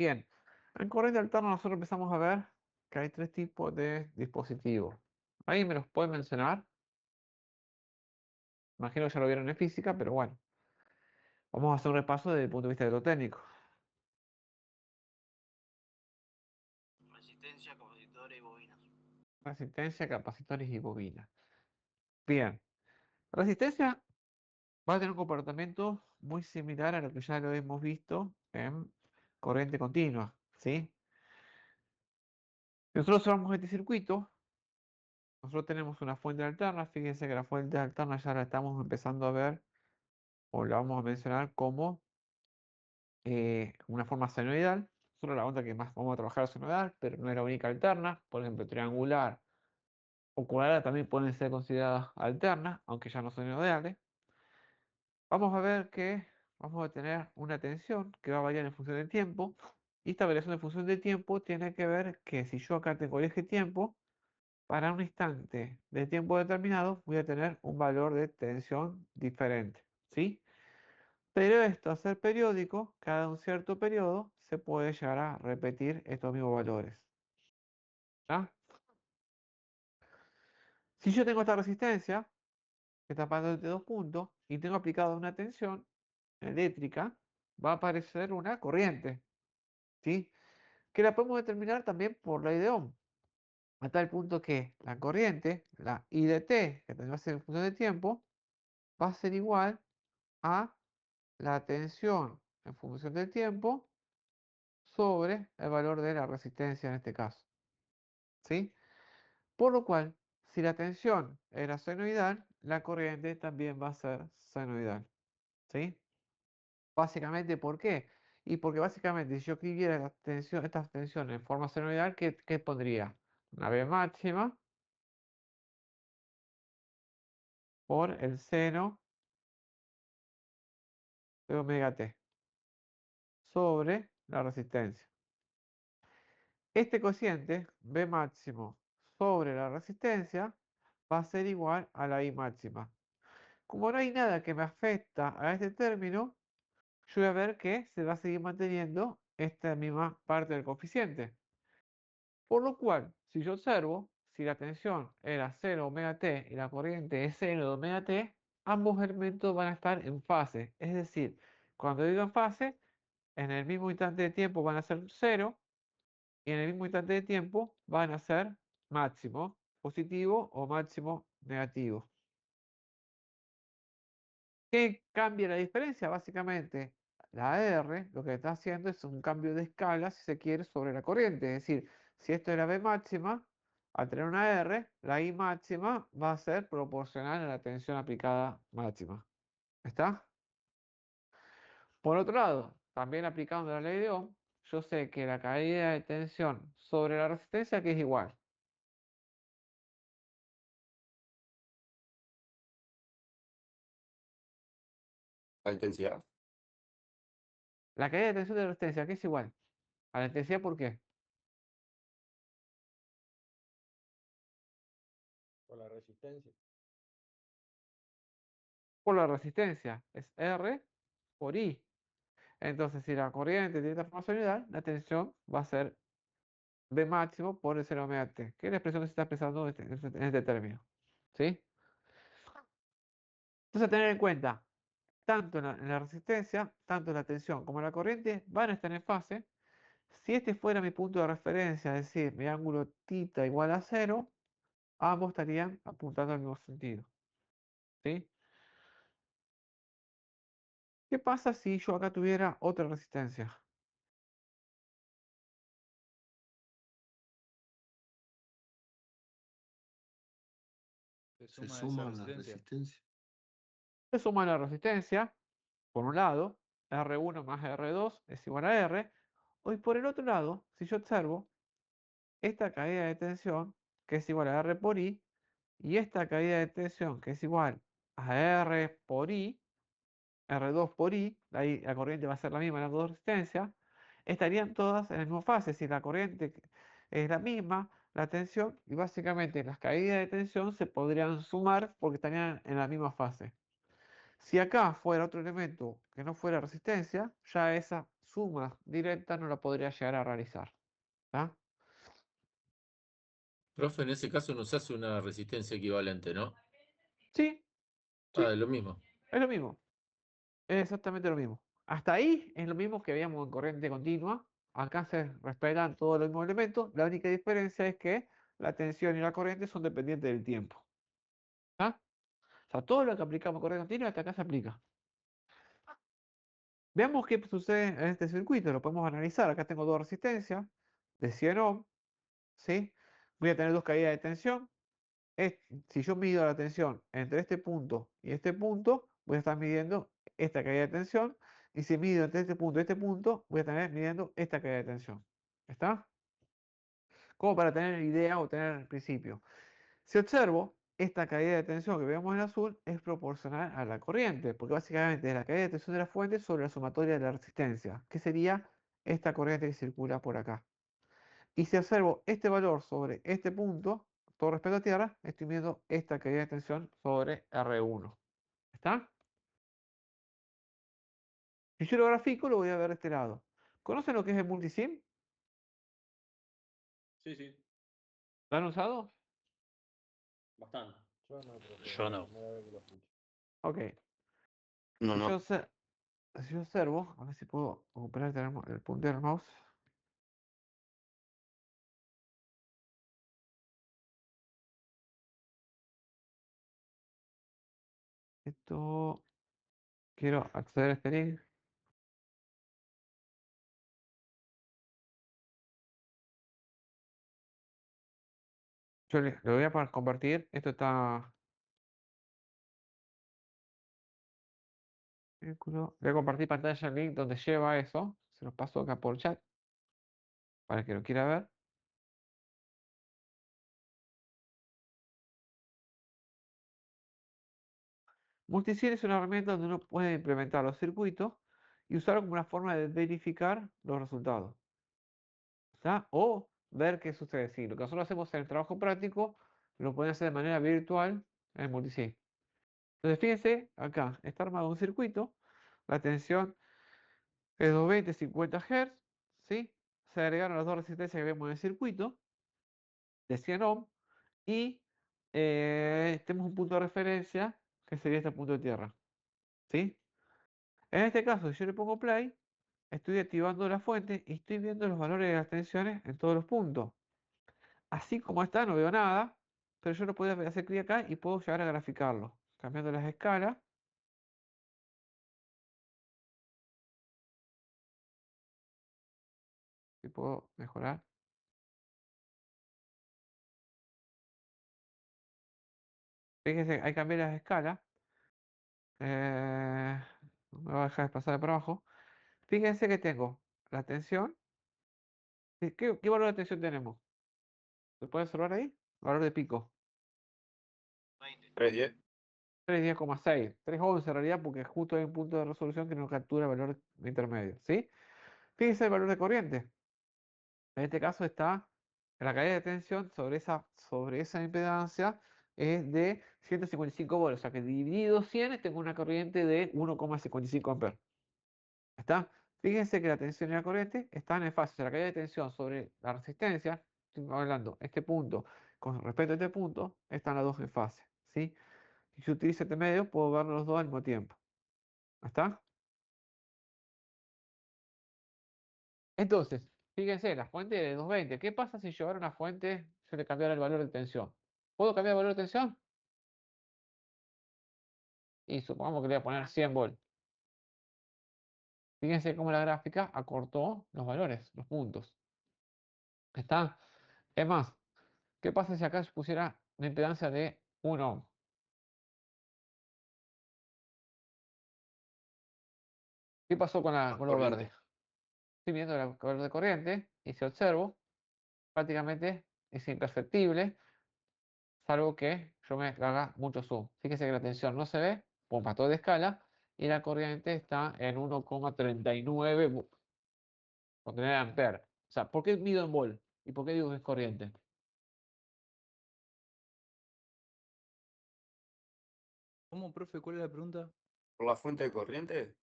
Bien, en corriente alterna nosotros empezamos a ver que hay tres tipos de dispositivos. ¿Ahí me los puede mencionar? Imagino que ya lo vieron en física, pero bueno, vamos a hacer un repaso desde el punto de vista de lo técnico. Resistencia, capacitores y bobinas. Resistencia, capacitores y bobinas. Bien, resistencia va a tener un comportamiento muy similar a lo que ya lo hemos visto en corriente continua, ¿sí? Si nosotros observamos este circuito, nosotros tenemos una fuente alterna. Fíjense que la fuente alterna ya la estamos empezando a ver, o la vamos a mencionar como una forma senoidal. Solo la onda que más vamos a trabajar es senoidal, pero no es la única alterna. Por ejemplo, triangular o cuadrada también pueden ser consideradas alternas, aunque ya no son senoidales. Vamos a ver que vamos a tener una tensión que va a variar en función del tiempo. Y esta variación en función del tiempo tiene que ver que si yo acá tengo el eje tiempo, para un instante de tiempo determinado voy a tener un valor de tensión diferente, ¿sí? Pero esto, al ser periódico, cada un cierto periodo se puede llegar a repetir estos mismos valores. ¿Ah? Si yo tengo esta resistencia, que está pasando de dos puntos, y tengo aplicada una tensión eléctrica, va a aparecer una corriente, ¿sí? Que la podemos determinar también por ley de Ohm, a tal punto que la corriente, la I de t, que también va a ser en función de tiempo, va a ser igual a la tensión en función del tiempo sobre el valor de la resistencia en este caso, ¿sí? Por lo cual, si la tensión era senoidal, la corriente también va a ser senoidal, ¿sí? Básicamente, ¿por qué? Y porque básicamente si yo escribiera esta tensión en forma senoidal, ¿qué pondría? Una V máxima por el seno de omega t sobre la resistencia. Este cociente, B máximo sobre la resistencia, va a ser igual a la I máxima. Como no hay nada que me afecta a este término, yo voy a ver que se va a seguir manteniendo esta misma parte del coeficiente. Por lo cual, si yo observo, si la tensión era 0 omega t y la corriente es 0 de omega t, ambos elementos van a estar en fase. Es decir, cuando digo en fase, en el mismo instante de tiempo van a ser 0 y en el mismo instante de tiempo van a ser máximo positivo o máximo negativo. ¿Qué cambia la diferencia? Básicamente, la R lo que está haciendo es un cambio de escala, si se quiere, sobre la corriente. Es decir, si esto era B máxima, al tener una R, la I máxima va a ser proporcional a la tensión aplicada máxima. ¿Está? Por otro lado, también aplicando la ley de Ohm, yo sé que la caída de tensión sobre la resistencia que es igual. La intensidad. La caída de tensión de la resistencia que es igual a la intensidad, ¿por qué? Por la resistencia. Por la resistencia. Es R por I. Entonces, si la corriente tiene esta forma senoidal, la tensión va a ser B máximo por el 0 omega t, que es la expresión que se está expresando en este término. ¿Sí? Entonces, a tener en cuenta, tanto en la resistencia, tanto la tensión como la corriente van a estar en fase. Si este fuera mi punto de referencia, es decir, mi ángulo θ igual a 0, ambos estarían apuntando al mismo sentido. ¿Sí? ¿Qué pasa si yo acá tuviera otra resistencia? Se Se suma esa suma a la resistencia. resistencia. Se suma la resistencia, por un lado, R1 más R2 es igual a R. Y por el otro lado, si yo observo esta caída de tensión, que es igual a R por I, y esta caída de tensión, que es igual a R por I, R2 por I, la corriente va a ser la misma en las dos resistencias, estarían todas en la misma fase. Si la corriente es la misma, la tensión, y básicamente las caídas de tensión se podrían sumar porque estarían en la misma fase. Si acá fuera otro elemento que no fuera resistencia, ya esa suma directa no la podría llegar a realizar. ¿Tá? Profe, en ese caso nos hace una resistencia equivalente, ¿no? Sí, Ah, sí, es lo mismo. es lo mismo. Es exactamente lo mismo. Hasta ahí es lo mismo que veíamos en corriente continua. Acá se respetan todos los mismos elementos. La única diferencia es que la tensión y la corriente son dependientes del tiempo. ¿Tá? O sea, todo lo que aplicamos en corriente continua hasta acá se aplica. Veamos qué sucede en este circuito. Lo podemos analizar. Acá tengo dos resistencias de 100 ohm. ¿Sí? Voy a tener dos caídas de tensión. Si yo mido la tensión entre este punto y este punto, voy a estar midiendo esta caída de tensión. Y si mido entre este punto y este punto, voy a estar midiendo esta caída de tensión. ¿Está? Como para tener idea o tener el principio. Si observo, esta caída de tensión que vemos en azul es proporcional a la corriente, porque básicamente es la caída de tensión de la fuente sobre la sumatoria de la resistencia, que sería esta corriente que circula por acá. Y si observo este valor sobre este punto, todo respecto a tierra, estoy midiendo esta caída de tensión sobre R1. ¿Está? Si yo lo grafico, lo voy a ver de este lado. ¿Conocen lo que es el multisim? Sí, sí, ¿Lo han usado? bastante. Yo no, profe, Yo no. primera vez que lo escucho. Ok. No, Si yo, no. si yo observo, a ver si puedo recuperar el puntero del mouse. Esto, quiero acceder a este link. Yo le voy a compartir. Esto está. Círculo. Voy a compartir pantalla el link donde lleva eso. Se los paso acá por chat para que lo quiera ver. Multisim es una herramienta donde uno puede implementar los circuitos y usarlo como una forma de verificar los resultados. ¿Está? O ver qué sucede. Si lo que nosotros hacemos en el trabajo práctico, lo pueden hacer de manera virtual en Multisim. Entonces, fíjense, acá está armado un circuito. La tensión es 220, 50 Hz. ¿Sí? Se agregaron las dos resistencias que vemos en el circuito de 100 ohm. Y tenemos un punto de referencia que sería este punto de tierra. ¿Sí? En este caso, si yo le pongo play, estoy activando la fuente y estoy viendo los valores de las tensiones en todos los puntos. Así como está, no veo nada, pero yo lo puedo hacer clic acá y puedo llegar a graficarlo. Cambiando las escalas. Y puedo mejorar. Fíjense, hay que cambiar las escalas. No me voy a dejar de pasar por abajo. Fíjense que tengo la tensión. ¿Qué valor de tensión tenemos? ¿Se puede observar ahí? Valor de pico. 310. 310,6. 311 en realidad porque justo hay un punto de resolución que no captura el valor intermedio. ¿Sí? Fíjense el valor de corriente. En este caso está la caída de tensión sobre esa impedancia es de 155 volts. O sea que dividido 100 tengo una corriente de 1,55 amperes. ¿Está? Fíjense que la tensión y la corriente están en fase. O sea, la caída de tensión sobre la resistencia, estoy hablando, este punto con respecto a este punto, están las dos en fase. ¿Sí? Si yo utilizo este medio, puedo ver los dos al mismo tiempo. ¿Está? Entonces, fíjense, la fuente de 220. ¿Qué pasa si yo ahora una fuente, yo le cambiara el valor de tensión? ¿Puedo cambiar el valor de tensión? Y supongamos que le voy a poner 100 volts. Fíjense cómo la gráfica acortó los valores, los puntos. ¿Está? Es más, ¿qué pasa si acá yo pusiera una impedancia de 1 ohm? ¿Qué pasó con lo Corriente. verde? Estoy viendo el valor de corriente y si observo, prácticamente es imperceptible, salvo que yo me haga mucho zoom. Fíjese que la tensión no se ve, por factor de escala, y la corriente está en 1,39 por tener amperes. O sea, ¿por qué mido en volt? ¿Y por qué digo que es corriente? ¿Cómo, profe? ¿Cuál es la pregunta? ¿Por la fuente de corriente?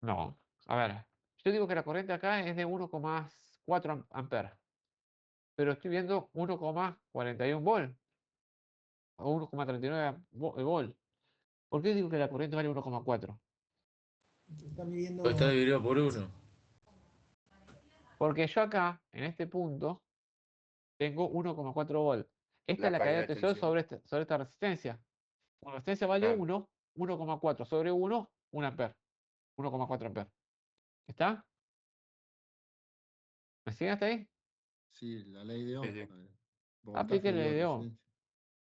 No. A ver, yo digo que la corriente acá es de 1,4 amperes, pero estoy viendo 1,41 volt o 1,39 volt. ¿Por qué digo que la corriente vale 1,4? Está midiendo. Está dividido por 1. Porque yo acá, en este punto, tengo 1,4 volt. Esta La es la caída caída de de tensión tensión. sobre esta resistencia. La resistencia vale Claro. 1, 1,4 sobre 1, 1 amper. 1,4 amper. ¿Está? ¿Me siguen hasta ahí? Sí, la ley de Sí, Ohm. sí. Apliqué Voltaje la ley dividido de Ohm. resistencia.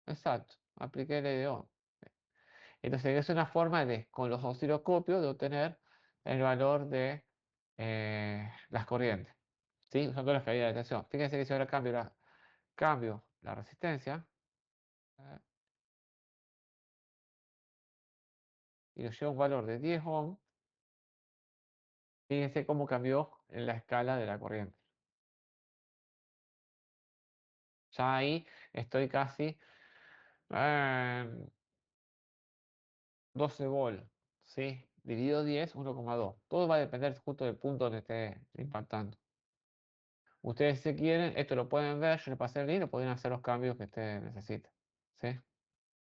Exacto. Apliqué la ley de Ohm. Entonces es una forma de, con los osciloscopios, de obtener el valor de las corrientes. ¿Sí? Usando las caídas de tensión. Fíjense que si ahora cambio la resistencia eh, y lo llevo a un valor de 10 ohm, fíjense cómo cambió en la escala de la corriente. Ya ahí estoy casi en 12 volt, ¿sí? Dividido 10, 1,2. Todo va a depender justo del punto donde esté impactando. Ustedes si quieren, esto lo pueden ver, yo les pasé el link, lo pueden hacer los cambios que ustedes necesiten. ¿Sí?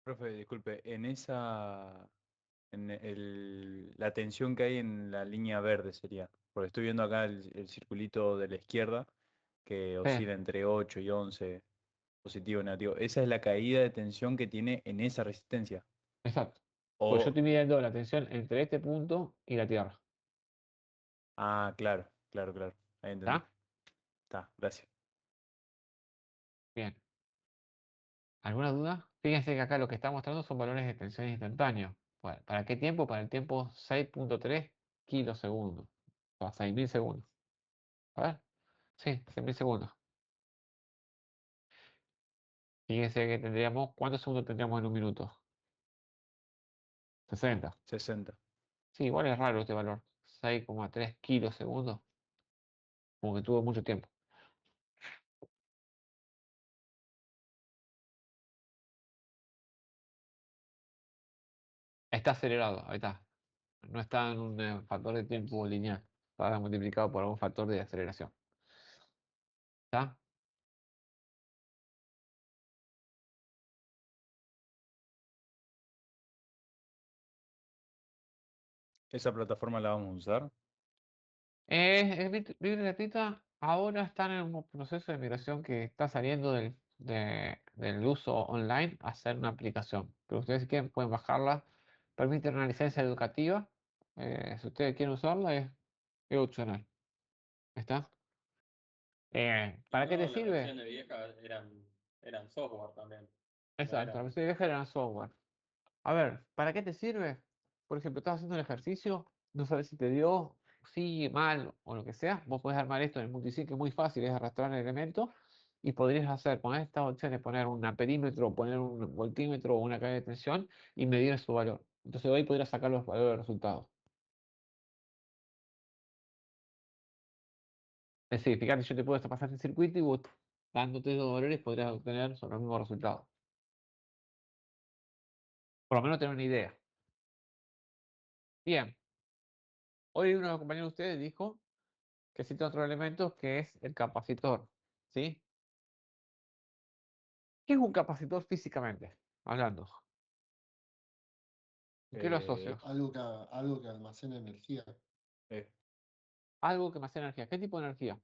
Profe, disculpe, la tensión que hay en la línea verde sería, porque estoy viendo acá el circulito de la izquierda que Sí, oscila entre 8 y 11, positivo y negativo. Esa es la caída de tensión que tiene en esa resistencia. exacto. Pues yo O, estoy midiendo la tensión entre este punto y la Tierra. claro, claro, claro. Ahí entendí. ¿Está? Está, gracias. Bien. ¿Alguna duda? Fíjense que acá lo que está mostrando son valores de tensión instantáneos. ¿Para qué tiempo? Para el tiempo 6,3 kilosegundos. O sea, 6.000 segundos. A ver. Sí, 6.000 segundos. Fíjense que tendríamos, ¿cuántos segundos tendríamos en un minuto? 60. 60. Sí, igual es raro este valor. 6,3 kilosegundos. Como que tuvo mucho tiempo. Está acelerado, ahí está. No está en un factor de tiempo lineal. Está multiplicado por algún factor de aceleración. ¿Está? ¿Esa plataforma la vamos a usar? Es libre gratuita. Ahora están en un proceso de migración que está saliendo del uso online a hacer una aplicación. Pero ustedes si quieren pueden bajarla. Permite una licencia educativa. Si ustedes quieren usarla es opcional. ¿Está? Si ¿Para qué te no, las sirve? versiones viejas eran software también. No Exacto, la eran. versión vieja era software. A ver, ¿para qué te sirve? Por ejemplo, estás haciendo un ejercicio, no sabes si te dio, sí, mal o lo que sea. Vos podés armar esto en el multisig, que es muy fácil, es arrastrar el elemento y podrías hacer con estas opciones, poner un perímetro, poner un voltímetro o una caída de tensión y medir su valor. Entonces hoy podrías sacar los valores de resultados. Es decir, fíjate, yo te puedo pasar el circuito y vos dándote los valores podrías obtener sobre los mismos resultados. Por lo menos tener una idea. Bien, hoy uno de los compañeros de ustedes dijo que existe otro elemento que es el capacitor, ¿sí? ¿Qué es un capacitor físicamente? Hablando. ¿Con qué lo Eh, asocio? Algo que almacena energía eh, Algo que me hace energía. ¿Qué tipo de energía?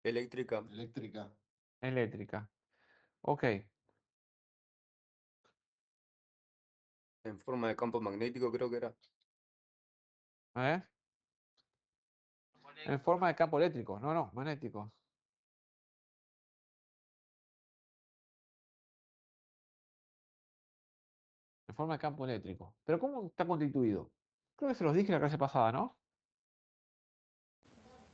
Eléctrica. eléctrica. Eléctrica. Ok. En forma de campo magnético creo que era. A ver. En forma de campo eléctrico. No, no, magnético. En forma de campo eléctrico. ¿Pero cómo está constituido? Creo que se los dije en la clase pasada, ¿no?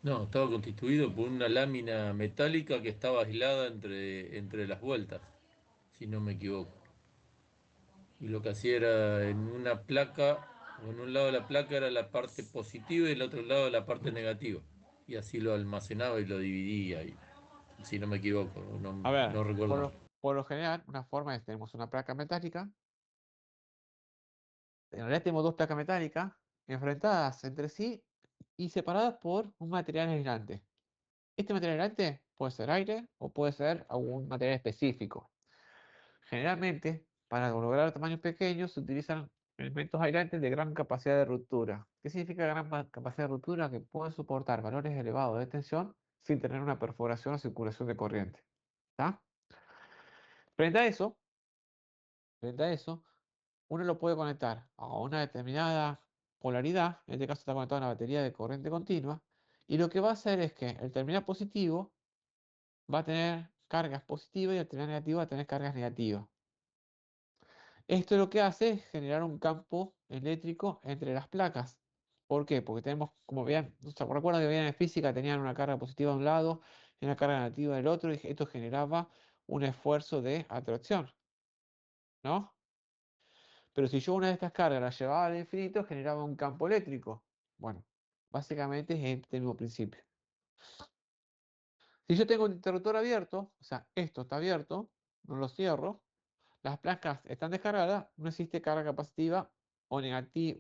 No, estaba constituido por una lámina metálica que estaba aislada entre las vueltas, si no me equivoco. Y lo que hacía era en una placa, o en un lado de la placa era la parte positiva y el otro lado la parte negativa. Y así lo almacenaba y lo dividía, si no me equivoco, no, A ver, no recuerdo. por lo general, una forma es tenemos una placa metálica En realidad tenemos dos placas metálicas enfrentadas entre sí y separadas por un material aislante. Este material aislante puede ser aire o puede ser algún material específico. Generalmente, para lograr tamaños pequeños se utilizan elementos aislantes de gran capacidad de ruptura. ¿Qué significa gran capacidad de ruptura? Que pueden soportar valores elevados de tensión sin tener una perforación o circulación de corriente. ¿Está? Frente a eso, frente a eso, uno lo puede conectar a una determinada polaridad, en este caso está conectado a una batería de corriente continua, y lo que va a hacer es que el terminal positivo va a tener cargas positivas y el terminal negativo va a tener cargas negativas. Esto lo que hace es generar un campo eléctrico entre las placas. ¿Por qué? Porque tenemos, como vean, ¿se recuerdan que veían en física? Tenían una carga positiva de un lado y una carga negativa del otro, y esto generaba un esfuerzo de atracción, ¿no? Pero si yo una de estas cargas la llevaba al infinito, generaba un campo eléctrico. Bueno, básicamente es este mismo principio. Si yo tengo un interruptor abierto, o sea, esto está abierto, no lo cierro, las placas están descargadas, no existe carga capacitiva o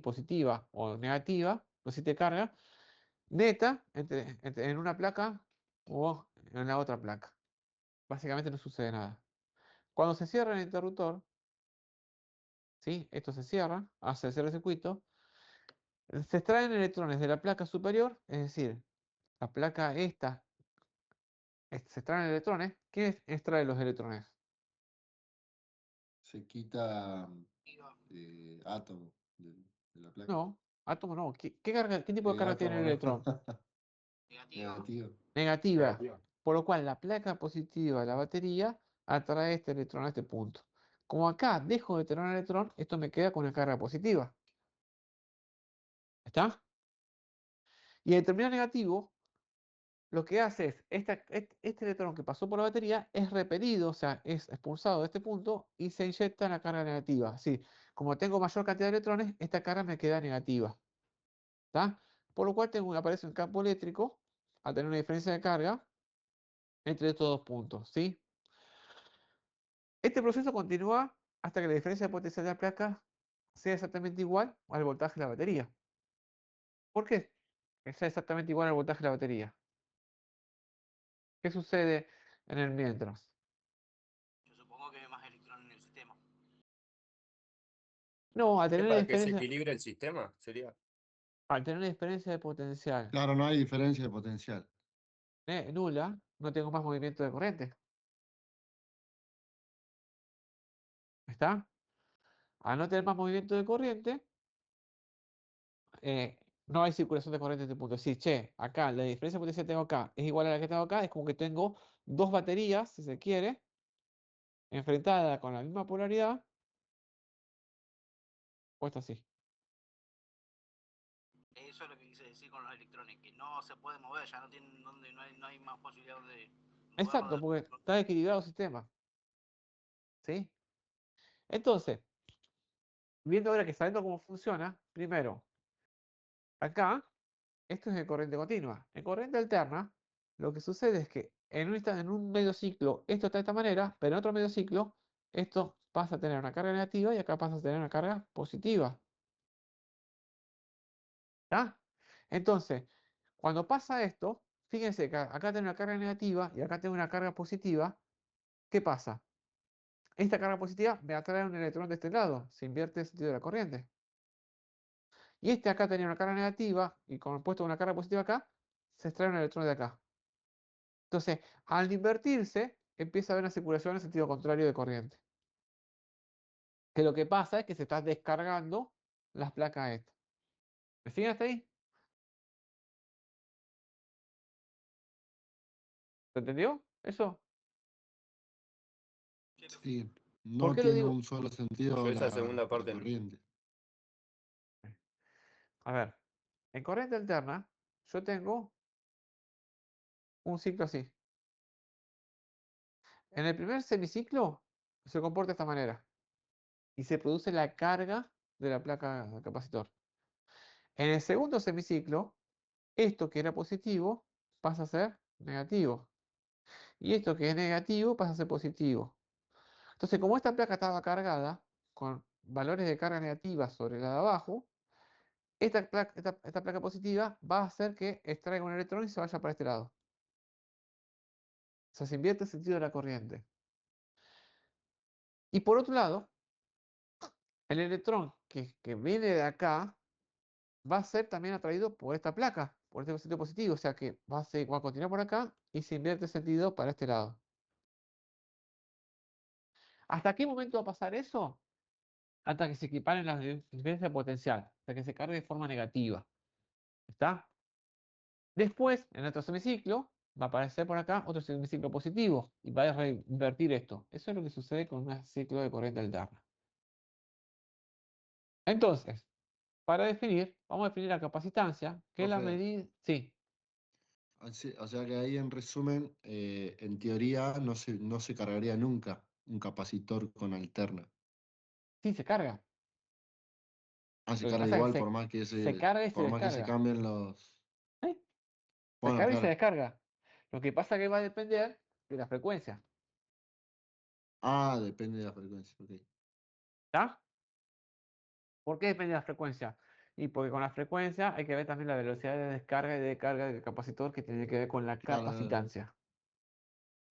positiva o negativa, no existe carga neta en una placa o en la otra placa. Básicamente no sucede nada. Cuando se cierra el interruptor, ¿sí? Esto se cierra, hace el cierre de circuito, se extraen electrones de la placa superior, es decir, la placa esta, se extraen electrones. ¿Quién extrae los electrones? Se quita átomo de la placa. No, átomo no. ¿Qué tipo de El carga tiene el átomo, ¿no? electrón? Negativo. Negativa. Por lo cual la placa positiva de la batería atrae este electrón a este punto. Como acá dejo de tener un electrón, esto me queda con una carga positiva. ¿Está? Y el terminal negativo lo que hace es, este electrón que pasó por la batería es repelido, o sea, es expulsado de este punto y se inyecta en la carga negativa. Así, como tengo mayor cantidad de electrones, esta carga me queda negativa. ¿Está? Por lo cual aparece un campo eléctrico al tener una diferencia de carga entre estos dos puntos. ¿Sí? Este proceso continúa hasta que la diferencia de potencial de la placa sea exactamente igual al voltaje de la batería. ¿Por qué? Que sea exactamente igual al voltaje de la batería. ¿Qué sucede en el mientras? Yo supongo que hay más electrones en el sistema. No, Es para que se equilibre el sistema, sería. al tener una diferencia de potencial Claro, no hay diferencia de potencial. nula, no tengo más movimiento de corriente. ¿Está? Al no tener más movimiento de corriente, no hay circulación de corriente en este punto. Si, che, acá la diferencia de potencial que tengo acá es igual a la que tengo acá, es como que tengo dos baterías, si se quiere, enfrentadas con la misma polaridad, puesto así. Eso es lo que quise decir con los electrones, que no se puede mover, ya no tienen donde, no hay más posibilidad de Exacto, moverlo. porque está equilibrado el sistema. ¿Sí? Entonces, viendo ahora que sabiendo cómo funciona, primero, acá, esto es de corriente continua. En corriente alterna, lo que sucede es que en un medio ciclo esto está de esta manera, pero en otro medio ciclo esto pasa a tener una carga negativa y acá pasa a tener una carga positiva. ¿Está? Entonces, cuando pasa esto, fíjense que acá tengo una carga negativa y acá tengo una carga positiva. ¿Qué pasa? Esta carga positiva me atrae un electrón de este lado, se invierte el sentido de la corriente. Y este acá tenía una carga negativa y con puesto una carga positiva acá, se extrae un electrón de acá. Entonces, al invertirse, empieza a haber una circulación en sentido contrario de corriente. Que lo que pasa es que se está descargando las placas estas. ¿Me siguen hasta ahí? ¿Se entendió? ¿Eso? Sí, ¿Por no qué lo tiene digo? un solo sentido Yo esa segunda la parte no. corriente. A ver, en corriente alterna, yo tengo un ciclo así. En el primer semiciclo se comporta de esta manera y se produce la carga de la placa capacitor. En el segundo semiciclo, esto que era positivo pasa a ser negativo. Y esto que es negativo pasa a ser positivo. Entonces, como esta placa estaba cargada con valores de carga negativa sobre la de abajo, esta placa positiva va a hacer que extraiga un electrón y se vaya para este lado. O sea, se invierte el sentido de la corriente. Y por otro lado, el electrón que viene de acá va a ser también atraído por esta placa, por este sentido positivo. O sea que va a continuar por acá y se invierte el sentido para este lado. ¿Hasta qué momento va a pasar eso? Hasta que se equiparen las diferencias de potencial, hasta que se cargue de forma negativa. ¿Está? Después, en otro semiciclo, va a aparecer por acá otro semiciclo positivo y va a reinvertir esto. Eso es lo que sucede con un ciclo de corriente alterna. Entonces, para definir, vamos a definir la capacitancia, que es la Profe. medida. Sí, O sea que ahí en resumen, en teoría no se cargaría nunca un capacitor con alterna. sí se carga. Ah, se Lo que carga pasa es que igual se carga y se por más que se descarga. cambien los. ¿Sí? Se Bueno, carga y se claro. descarga. Lo que pasa es que va a depender de la frecuencia. Ah, depende de la frecuencia, ok. ¿Está? ¿Por qué depende de la frecuencia? Y porque con la frecuencia hay que ver también la velocidad de descarga y de carga del capacitor que tiene que ver con la Claro, capacitancia.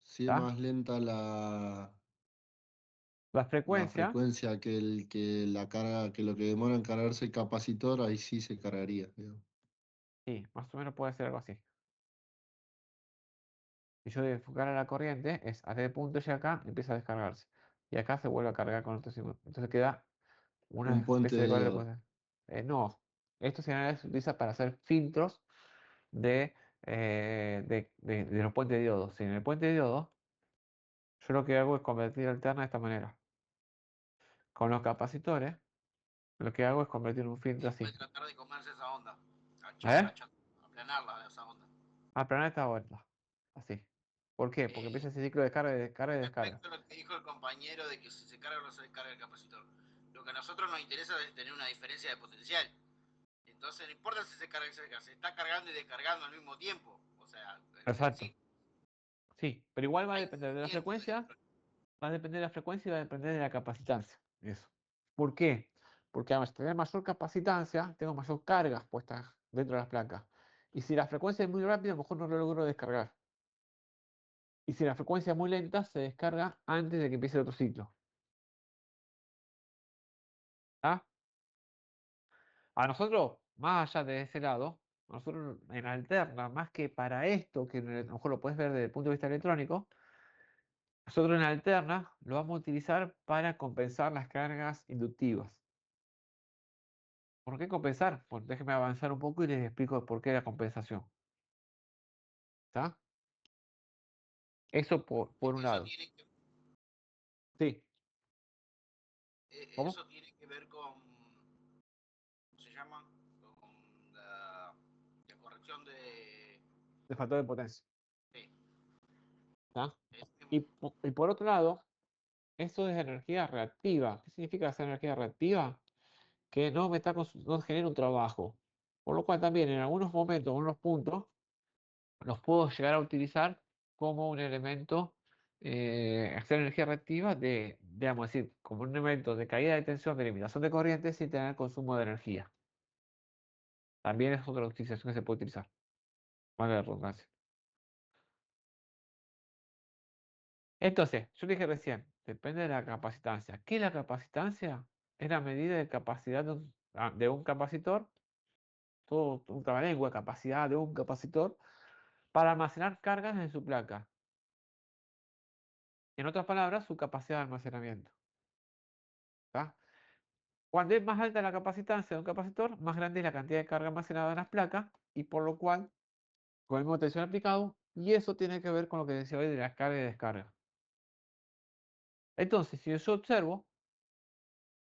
si es ¿Está? más lenta La la frecuencia, frecuencia que la carga, que lo que demora en cargarse el capacitor, ahí sí se cargaría, digamos. sí, más o menos puede ser algo así. Si yo de enfocar a la corriente, es a este punto y acá empieza a descargarse. Y acá se vuelve a cargar con otro signo. Entonces queda una Un puente especie de de valor de diodo. potencia. No, esto se utiliza para hacer filtros de los puentes de diodo. Si en el puente de diodo, yo lo que hago es convertir alterna de esta manera. Con los capacitores, lo que hago es convertir un filtro Puede así. tratar de comerse esa onda. ¿Eh? Aplanarla esa onda. Aplanar esta vuelta. Así. ¿Por qué? Porque empieza ese ciclo de carga y descarga y descarga. Respecto a lo que dijo el compañero de que si se carga o no se descarga el capacitor, lo que a nosotros nos interesa es tener una diferencia de potencial. Entonces no importa si se carga o se descarga, se está cargando y descargando al mismo tiempo. O sea, Exacto. sí, Sí, pero igual va a hay depender de la movimiento de frecuencia, electrones. va a depender de la frecuencia y va a depender de la capacitancia. Eso. ¿Por qué? Porque además tener mayor capacitancia, tengo mayor cargas puestas dentro de las placas. Y si la frecuencia es muy rápida, a lo mejor no lo logro descargar. Y si la frecuencia es muy lenta, se descarga antes de que empiece el otro ciclo. ¿Ah? A nosotros, más allá de ese lado, nosotros en alterna, más que para esto, que a lo mejor lo puedes ver desde el punto de vista electrónico, nosotros en alterna lo vamos a utilizar para compensar las cargas inductivas. ¿Por qué compensar? Pues déjenme avanzar un poco y les explico por qué la compensación. ¿Está? Eso por un Eso lado. tiene que, Sí. ¿Cómo? eso tiene que ver con, ¿cómo se llama? Con la corrección de... De factor de potencia. Sí, ¿Está? eso Y, mismo. y por otro lado, eso es energía reactiva. ¿Qué significa esa energía reactiva? Que no genera un trabajo. Por lo cual también en algunos momentos, en algunos puntos, los puedo llegar a utilizar como un elemento, hacer energía reactiva digamos decir, como un elemento de caída de tensión, de eliminación de corriente sin tener consumo de energía. También es otra utilización que se puede utilizar. Vale la redundancia. Entonces, yo dije recién, depende de la capacitancia. ¿Qué es la capacitancia? Es la medida de capacidad de un capacitor, todo un trabalengua, capacidad de un capacitor para almacenar cargas en su placa. En otras palabras, su capacidad de almacenamiento. ¿Tá? Cuando es más alta la capacitancia de un capacitor, más grande es la cantidad de carga almacenada en las placas y por lo cual, con el mismo tensión aplicado, y eso tiene que ver con lo que decía hoy de la carga y descarga. Entonces, si yo observo,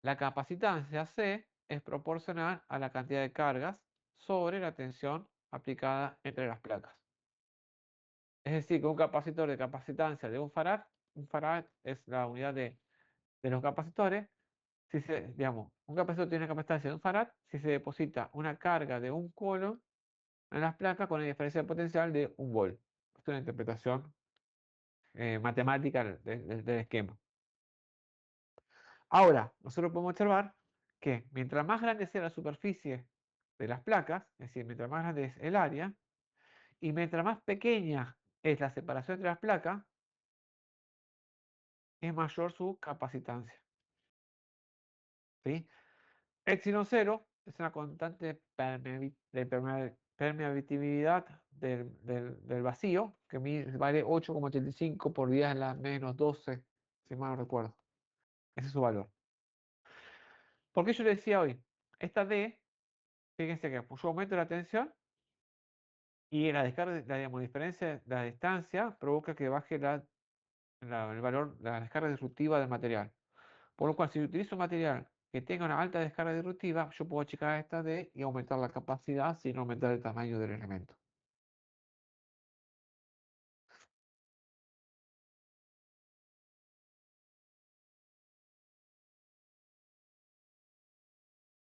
la capacitancia C es proporcional a la cantidad de cargas sobre la tensión aplicada entre las placas. Es decir, que un capacitor de capacitancia de un farad es la unidad de los capacitores. Si digamos, un capacitor tiene una capacitancia de un farad si se deposita una carga de un coulomb en las placas con una diferencia de potencial de un volt. Es una interpretación matemática del esquema. Ahora, nosotros podemos observar que mientras más grande sea la superficie de las placas, es decir, mientras más grande es el área, y mientras más pequeña es la separación entre las placas, es mayor su capacitancia. ¿Sí? Epsilon 0 es una constante de permeabilidad del vacío, que vale 8,85 por 10 a la menos 12, si mal no recuerdo. Ese es su valor. ¿Por qué yo le decía hoy? Esta D, fíjense que yo aumento la tensión y la descarga, digamos, diferencia, la distancia provoca que baje el valor, la descarga disruptiva del material. Por lo cual, si utilizo un material que tenga una alta descarga disruptiva, yo puedo achicar esta D y aumentar la capacidad sin aumentar el tamaño del elemento.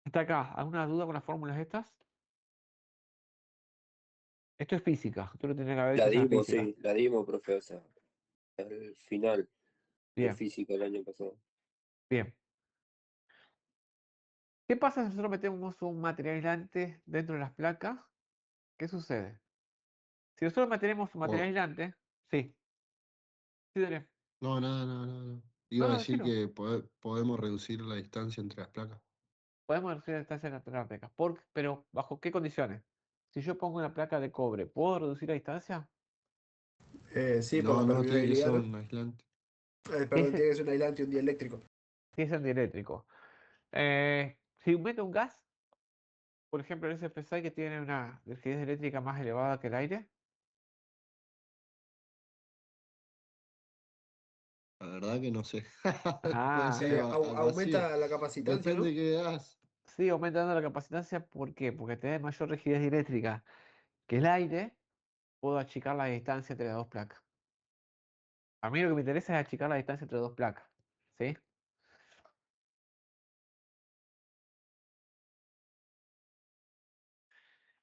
Hasta acá, ¿alguna duda con las fórmulas estas? Esto es física, tú lo tienes que haber La hecho ya en dimos, física. sí, la dimos, profe, o sea, al final de Bien, física el año pasado. bien. ¿Qué pasa si nosotros metemos un material aislante dentro de las placas? ¿Qué sucede? Si nosotros metemos un material O- aislante, sí, sí, dale. no, nada, nada, nada. No. No, Iba a no, decir decilo. que podemos reducir la distancia entre las placas. Podemos reducir la distancia entre las placas, pero ¿bajo qué condiciones? Si yo pongo una placa de cobre, ¿puedo reducir la distancia? Sí, por No, la no, tiene que permeabilidad, ser ¿no? un aislante. Perdón, tiene que ser un aislante y un dieléctrico. Sí, es antieléctrico. Si meto un gas, por ejemplo, el SFSI que tiene una rigidez eléctrica más elevada que el aire, La verdad que no sé. Puede ah, ser algo así. Aumenta la capacitancia, Depende ¿no? de qué gas. sí, aumentando la capacitancia, ¿por qué? Porque tiene mayor rigidez eléctrica que el aire, puedo achicar la distancia entre las dos placas. A mí lo que me interesa es achicar la distancia entre dos placas, ¿sí?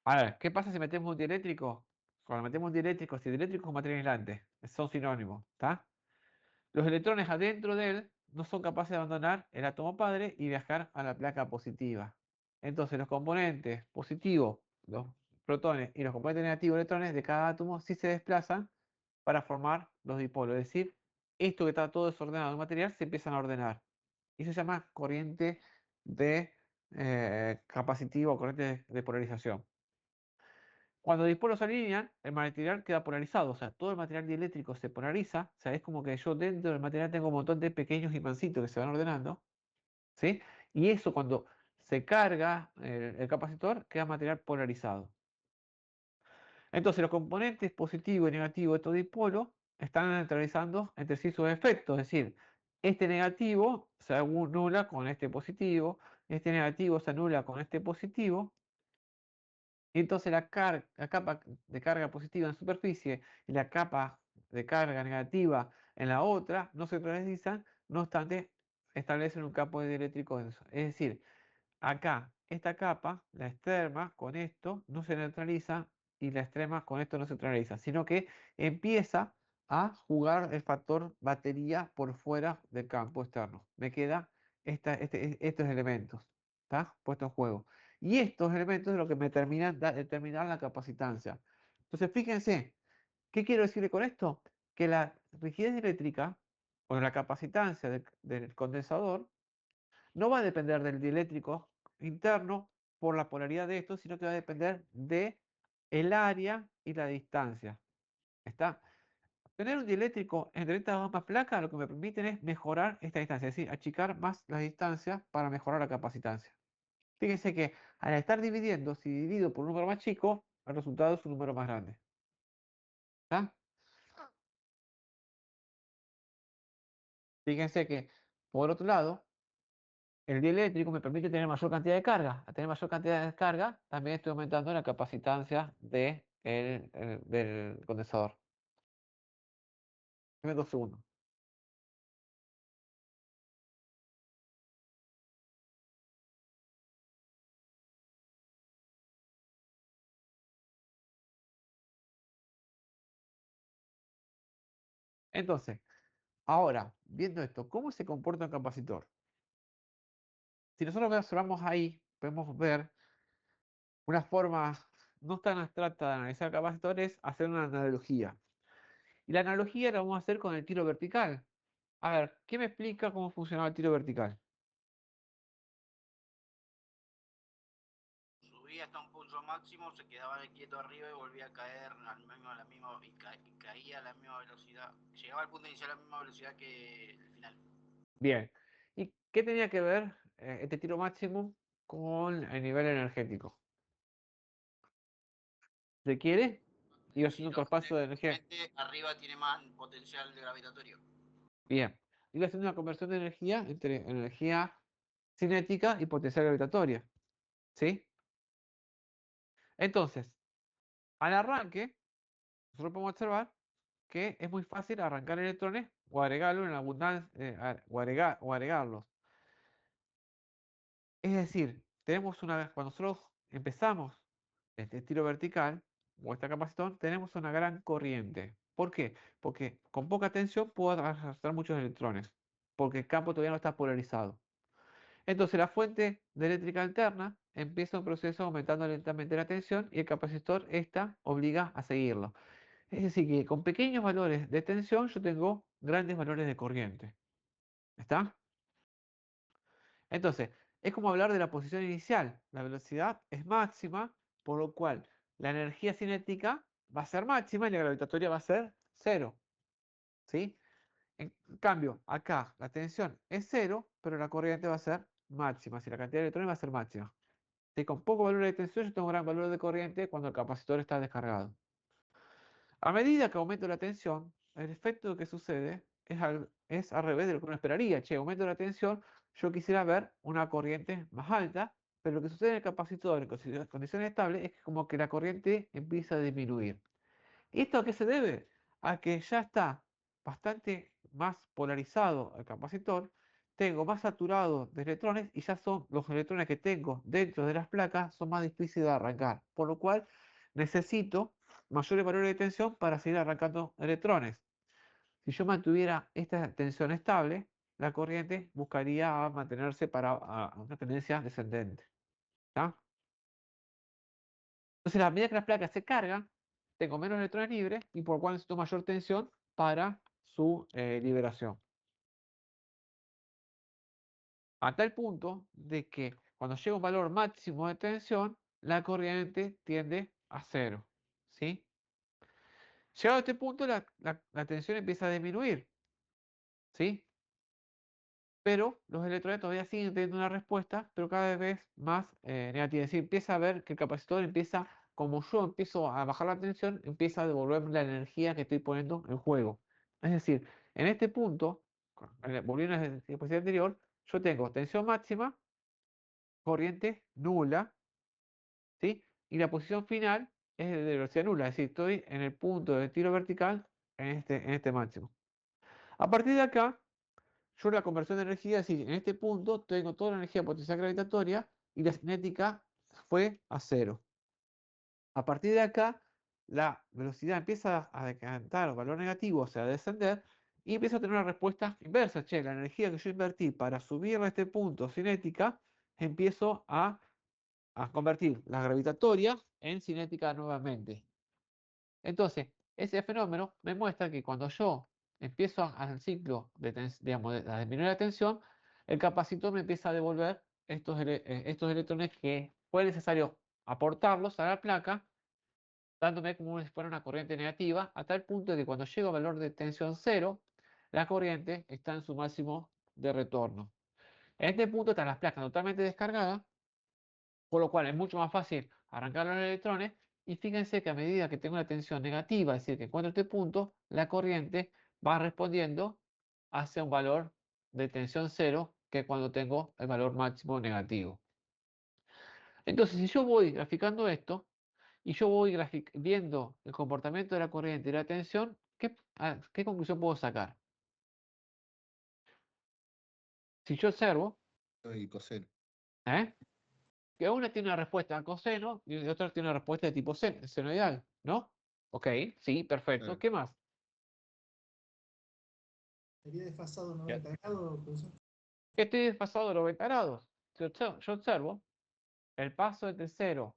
A ver, ¿qué pasa si metemos un dieléctrico? Cuando metemos un dieléctrico, si dieléctrico es un material aislante, son sinónimos, ¿está? Los electrones adentro de él no son capaces de abandonar el átomo padre y viajar a la placa positiva. Entonces, los componentes positivos, los protones y los componentes negativos, electrones de cada átomo, sí se desplazan para formar los dipolos. Es decir, esto que está todo desordenado en el material se empiezan a ordenar. Y eso se llama corriente de capacitiva o corriente de polarización. Cuando los dipolos se alinean, el material queda polarizado, o sea, todo el material dieléctrico se polariza, o sea, es como que yo dentro del material tengo un montón de pequeños imancitos que se van ordenando, ¿sí? Y eso cuando se carga el capacitor, queda material polarizado. Entonces, los componentes positivo y negativo de estos dipolos están neutralizando entre sí sus efectos, es decir, este negativo se anula con este positivo, este negativo se anula con este positivo, y entonces la capa de carga positiva en la superficie y la capa de carga negativa en la otra no se neutralizan, no obstante, establecen un campo dieléctrico denso. Es decir, acá, esta capa, la externa, con esto no se neutraliza y la extrema con esto no se neutraliza, sino que empieza a jugar el factor batería por fuera del campo externo. Me queda estos elementos, ¿está? Puesto en juego. Y estos elementos es lo que me terminan de determinar la capacitancia. Entonces, fíjense, ¿qué quiero decirle con esto? Que la rigidez eléctrica o la capacitancia del condensador no va a depender del dieléctrico interno por la polaridad de esto, sino que va a depender de el área y la distancia. ¿Está? Tener un dieléctrico entre estas ambas placas lo que me permiten es mejorar esta distancia, es decir, achicar más la distancia para mejorar la capacitancia. Fíjense que al estar dividiendo, si divido por un número más chico, el resultado es un número más grande. ¿Está? Fíjense que, por otro lado, el dieléctrico me permite tener mayor cantidad de carga. Al tener mayor cantidad de carga, también estoy aumentando la capacitancia del condensador. Dame 2 segundos. Entonces, ahora, viendo esto, ¿cómo se comporta un capacitor? Si nosotros observamos ahí, podemos ver una forma no tan abstracta de analizar capacitores, hacer una analogía. Y la analogía la vamos a hacer con el tiro vertical. A ver, ¿qué me explica cómo funcionaba el tiro vertical? Subía hasta un punto máximo, se quedaba quieto arriba y volvía a caer y caía a la misma velocidad. Llegaba al punto inicial a la misma velocidad que el final. Bien. ¿Y qué tenía que ver este tiro máximo con el nivel energético? ¿Se quiere? Iba haciendo un traspaso de energía. Lógicamente, arriba tiene más potencial de gravitatorio. Bien. Iba haciendo una conversión de energía entre energía cinética y potencial gravitatoria. ¿Sí? Entonces, al arranque, nosotros podemos observar que es muy fácil arrancar electrones o agregarlos en abundancia, o agregarlos. Es decir, cuando nosotros empezamos este tiro vertical o este capacitor, tenemos una gran corriente. ¿Por qué? Porque con poca tensión puedo arrastrar muchos electrones, porque el campo todavía no está polarizado. Entonces la fuente de eléctrica alterna empieza un proceso aumentando lentamente la tensión y el capacitor esta obliga a seguirlo. Es decir, que con pequeños valores de tensión yo tengo grandes valores de corriente. ¿Está? Entonces, es como hablar de la posición inicial. La velocidad es máxima, por lo cual la energía cinética va a ser máxima y la gravitatoria va a ser cero. ¿Sí? En cambio, acá la tensión es cero, pero la corriente va a ser máxima. Si la cantidad de electrones va a ser máxima. ¿Sí? Con poco valor de tensión yo tengo un gran valor de corriente cuando el capacitor está descargado. A medida que aumento la tensión, el efecto que sucede es al revés de lo que uno esperaría. Che, aumento la tensión, yo quisiera ver una corriente más alta, pero lo que sucede en el capacitor en condiciones estables es que como que la corriente empieza a disminuir. ¿Y esto a qué se debe? A que ya está bastante más polarizado el capacitor, tengo más saturado de electrones y ya son los electrones que tengo dentro de las placas son más difíciles de arrancar, por lo cual necesito mayores valores de tensión para seguir arrancando electrones. Si yo mantuviera esta tensión estable, la corriente buscaría mantenerse para una tendencia descendente. ¿Está? Entonces, a medida que las placas se cargan, tengo menos electrones libres y por lo cual necesito mayor tensión para su liberación. A tal punto de que cuando llega un valor máximo de tensión, la corriente tiende a cero. ¿Sí? Llegado a este punto, la tensión empieza a disminuir. ¿Sí? Pero los electrones todavía siguen teniendo una respuesta, pero cada vez más negativa. Es decir, empieza a ver que el capacitor empieza, como yo empiezo a bajar la tensión, empieza a devolverme la energía que estoy poniendo en juego. Es decir, en este punto, volviendo a la diapositiva anterior, yo tengo tensión máxima, corriente nula, ¿sí? Y la posición final es de velocidad nula, es decir, estoy en el punto de tiro vertical en este máximo. A partir de acá, yo la conversión de energía, es decir, en este punto tengo toda la energía potencial gravitatoria y la cinética fue a cero. A partir de acá, la velocidad empieza a decantar valor negativo, o sea, a descender, y empiezo a tener una respuesta inversa. Che, la energía que yo invertí para subir a este punto cinética, empiezo a convertir la gravitatoria en cinética nuevamente. Entonces, ese fenómeno me muestra que cuando yo empiezo al ciclo digamos, a disminuir la tensión, el capacitor me empieza a devolver estos electrones que fue necesario aportarlos a la placa, dándome como si fuera una corriente negativa, a tal punto de que cuando llego a valor de tensión cero, la corriente está en su máximo de retorno. En este punto están las placas totalmente descargadas, por lo cual es mucho más fácil arrancar los electrones. Y fíjense que a medida que tengo una tensión negativa, es decir, que encuentro este punto, la corriente va respondiendo hacia un valor de tensión cero, que es cuando tengo el valor máximo negativo. Entonces, si yo voy graficando esto, y yo voy viendo el comportamiento de la corriente y la tensión, ¿qué conclusión puedo sacar? Si yo observo, Y coseno. ¿eh? Que una tiene una respuesta coseno y otra tiene una respuesta de tipo senoidal, ¿no? Ok, sí, perfecto. ¿Qué más? Sería desfasado 90 grados, profesor. Que esté desfasado de 90 grados. yo observo el paso entre cero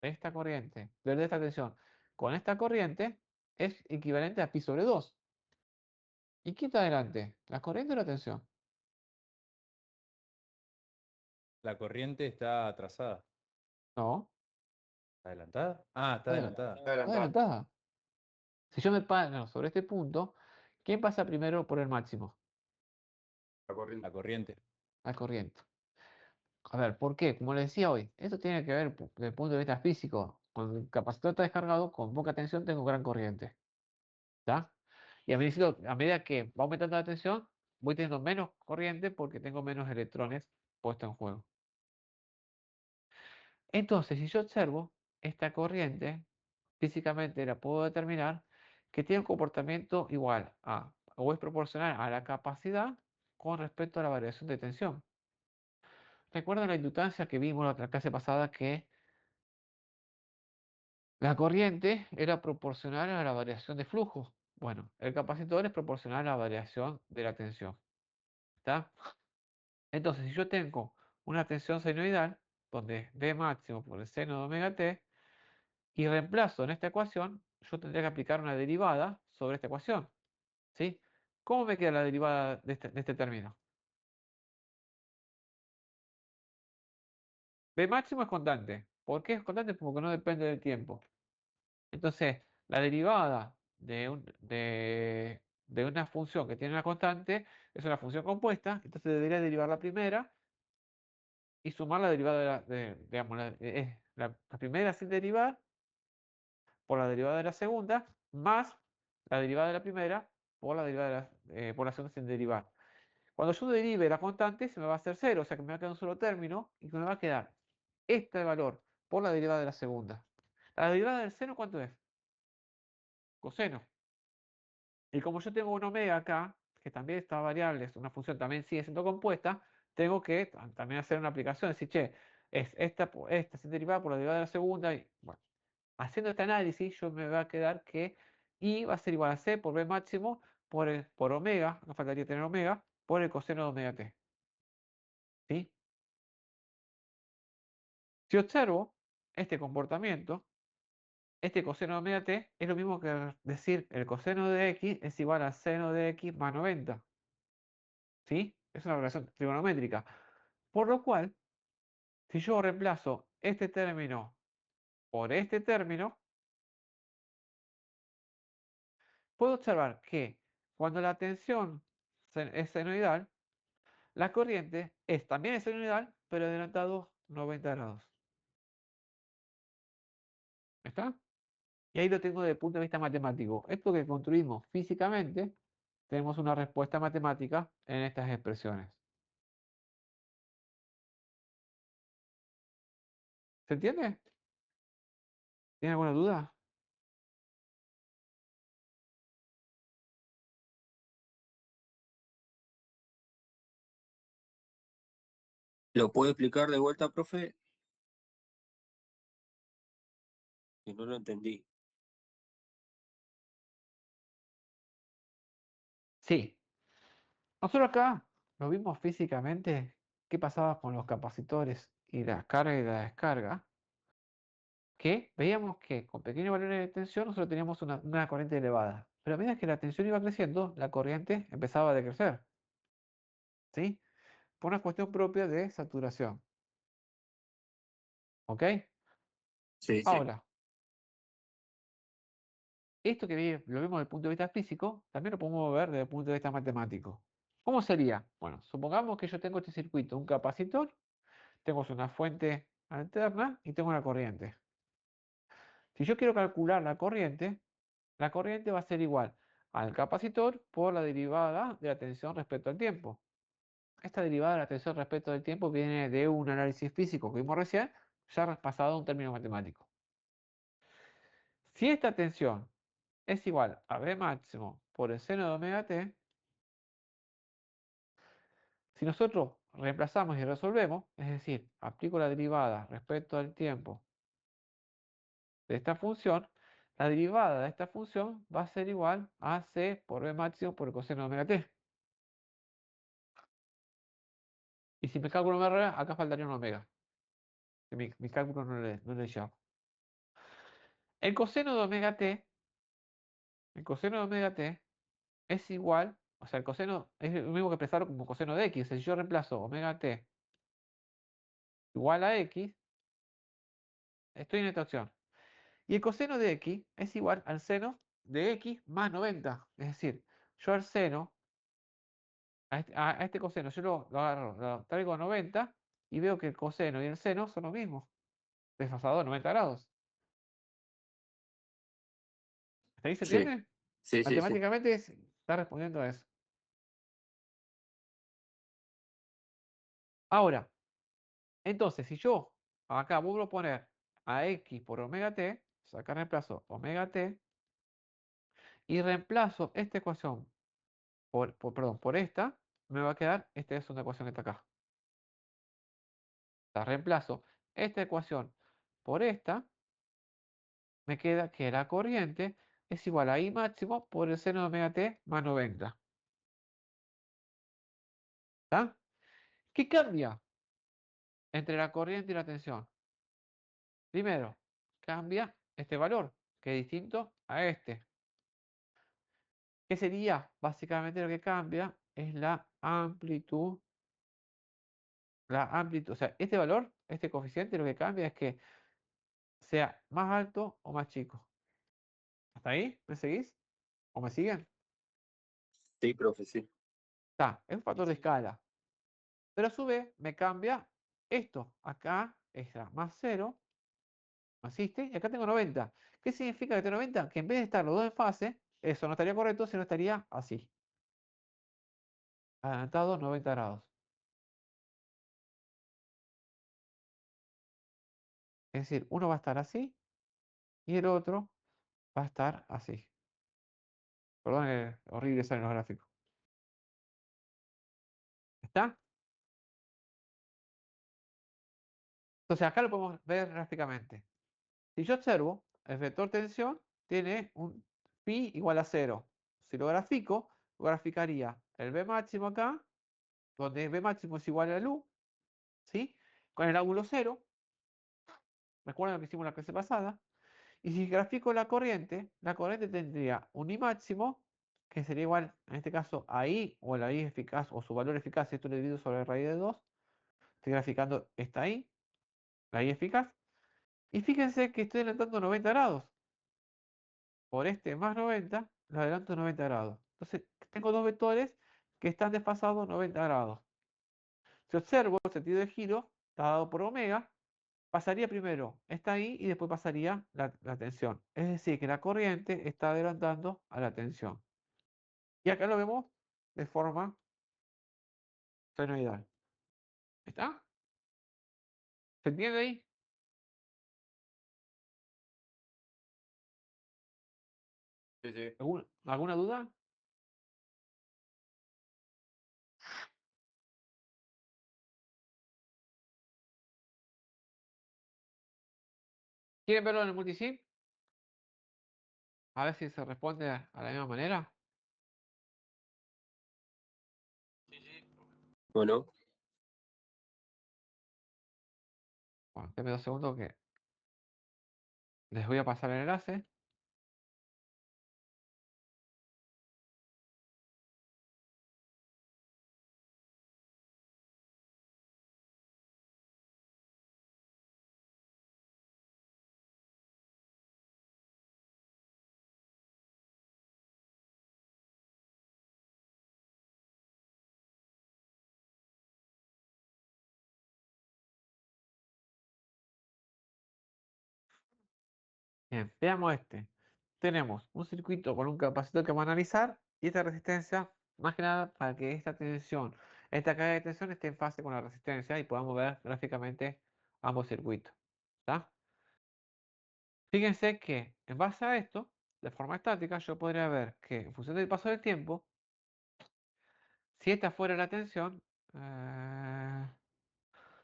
de esta corriente, de esta tensión, con esta corriente es equivalente a pi sobre 2. ¿Y quién está adelante? ¿La corriente o la tensión? La corriente está atrasada. No, ¿Está adelantada? Ah, está está adelantada. está Adelantada. adelantada. Si yo me paro sobre este punto, ¿quién pasa primero por el máximo? La corriente. La corriente. La corriente. A ver, ¿por qué? Como les decía hoy, esto tiene que ver desde el punto de vista físico. Cuando el capacitor está descargado, con poca tensión tengo gran corriente. ¿Está? Y a medida que va aumentando la tensión, voy teniendo menos corriente porque tengo menos electrones puestos en juego. Entonces, si yo observo esta corriente, físicamente la puedo determinar que tiene un comportamiento igual a, o es proporcional a la capacidad con respecto a la variación de tensión. ¿Recuerdan la inductancia que vimos la clase pasada que la corriente era proporcional a la variación de flujo? Bueno, el capacitor es proporcional a la variación de la tensión. ¿Está? Entonces, si yo tengo una tensión senoidal, donde V máximo por el seno de omega t, y reemplazo en esta ecuación, yo tendría que aplicar una derivada sobre esta ecuación. ¿Sí? ¿Cómo me queda la derivada de este término? B máximo es constante. ¿Por qué es constante? Porque no depende del tiempo. Entonces, la derivada de una función que tiene una constante es una función compuesta, entonces debería derivar la primera y sumar la derivada digamos, la primera sin derivar por la derivada de la segunda, más la derivada de la primera por la derivada por la segunda sin derivar. Cuando yo derive la constante, se me va a hacer cero, o sea que me va a quedar un solo término y me va a quedar este valor por la derivada de la segunda. ¿La derivada del seno cuánto es? Coseno. Y como yo tengo un omega acá, que también está variable, es una función también sigue siendo compuesta, tengo que también hacer una aplicación, decir, che, es esta sin derivada por la derivada de la segunda. Y, bueno, haciendo este análisis, yo me va a quedar que I va a ser igual a C por B máximo por omega, no faltaría tener omega, por el coseno de omega t. ¿Sí? Si observo este comportamiento, este coseno de omega t es lo mismo que decir el coseno de x es igual a seno de x más 90. ¿Sí? Es una relación trigonométrica. Por lo cual, si yo reemplazo este término por este término, puedo observar que cuando la tensión es senoidal, la corriente también es senoidal, pero adelantado 90 grados. ¿Está? Y ahí lo tengo desde el punto de vista matemático. Esto que construimos físicamente, tenemos una respuesta matemática en estas expresiones. ¿Se entiende? ¿Tiene alguna duda? ¿Lo puede explicar de vuelta, profe? Que no lo entendí. Sí. Nosotros acá lo vimos físicamente qué pasaba con los capacitores y la carga y la descarga, que veíamos que con pequeños valores de tensión nosotros teníamos una corriente elevada. Pero a medida que la tensión iba creciendo, la corriente empezaba a decrecer. ¿Sí? Por una cuestión propia de saturación. ¿Ok? Sí, sí. Ahora, esto que lo vemos desde el punto de vista físico, también lo podemos ver desde el punto de vista matemático. ¿Cómo sería? Bueno, supongamos que yo tengo este circuito, un capacitor, tengo una fuente alterna y tengo una corriente. Si yo quiero calcular la corriente va a ser igual al capacitor por la derivada de la tensión respecto al tiempo. Esta derivada de la tensión respecto al tiempo viene de un análisis físico que vimos recién, ya pasado a un término matemático. Si esta tensión es igual a B máximo por el seno de omega t, si nosotros reemplazamos y resolvemos, es decir, aplico la derivada respecto al tiempo de esta función, la derivada de esta función va a ser igual a C por B máximo por el coseno de omega t. Y si mi cálculo me erra, acá faltaría un omega. Que mi cálculo no le lleva. El coseno de omega t, el coseno de omega t es igual, o sea, el coseno es lo mismo que expresarlo como coseno de x. O sea, si yo reemplazo omega t igual a x, estoy en esta opción. Y el coseno de x es igual al seno de x más 90. Es decir, yo al seno, a este coseno, yo lo agarro, lo traigo a 90 y veo que el coseno y el seno son lo mismo, desfasado a 90 grados. ¿Hasta ahí se Sí, entiende? sí. Matemáticamente está respondiendo a eso. Ahora, entonces, si yo acá vuelvo a poner a x por omega t, acá reemplazo omega t y reemplazo esta ecuación perdón, por esta, me va a quedar, esta es una ecuación que está acá. La reemplazo esta ecuación por esta, me queda que la corriente es igual a I máximo por el seno de omega t más 90. ¿Está? ¿Qué cambia entre la corriente y la tensión? Primero, cambia este valor, que es distinto a este. ¿Qué sería? Básicamente lo que cambia es la amplitud. La amplitud, o sea, este valor, este coeficiente, lo que cambia es que sea más alto o más chico. ¿Hasta ahí? ¿Me seguís? ¿O me siguen? Sí, profe, sí. Está, es un factor de escala. Pero a su vez me cambia esto. Acá es más 0, más este, y acá tengo 90. ¿Qué significa que tengo 90? Que en vez de estar los dos en fase, eso no estaría correcto, sino estaría así. Adelantado 90 grados. Es decir, uno va a estar así y el otro va a estar así. Perdón, es horrible salen los gráficos. ¿Está? Entonces acá lo podemos ver gráficamente. Si yo observo, el vector tensión tiene un pi igual a 0. Si lo grafico, lo graficaría el B máximo acá, donde B máximo es igual a la U, ¿sí? Con el ángulo 0. Recuerden lo que hicimos en la clase pasada. Y si grafico la corriente tendría un I máximo, que sería igual, en este caso, a I, o la I eficaz, o su valor eficaz, esto lo divido sobre raíz de 2. Estoy graficando esta I, la I eficaz. Y fíjense que estoy adelantando 90 grados. Por este más 90, lo adelanto 90 grados. Entonces, tengo dos vectores que están desfasados 90 grados. Si observo el sentido de giro, dado por omega, pasaría primero esta I y después pasaría la tensión. Es decir, que la corriente está adelantando a la tensión. Y acá lo vemos de forma senoidal. ¿Está? ¿Se entiende ahí? Sí. ¿Alguna duda? ¿Quieren verlo en el multisim? A ver si se responde a la misma manera. Bueno, Bueno, denme 2 segundos que les voy a pasar el enlace. Bien, veamos este. Tenemos un circuito con un capacitor que vamos a analizar y esta resistencia, más que nada para que esta tensión, esta caída de tensión esté en fase con la resistencia y podamos ver gráficamente ambos circuitos. ¿Está? Fíjense que en base a esto, de forma estática, yo podría ver que en función del paso del tiempo, si esta fuera la tensión,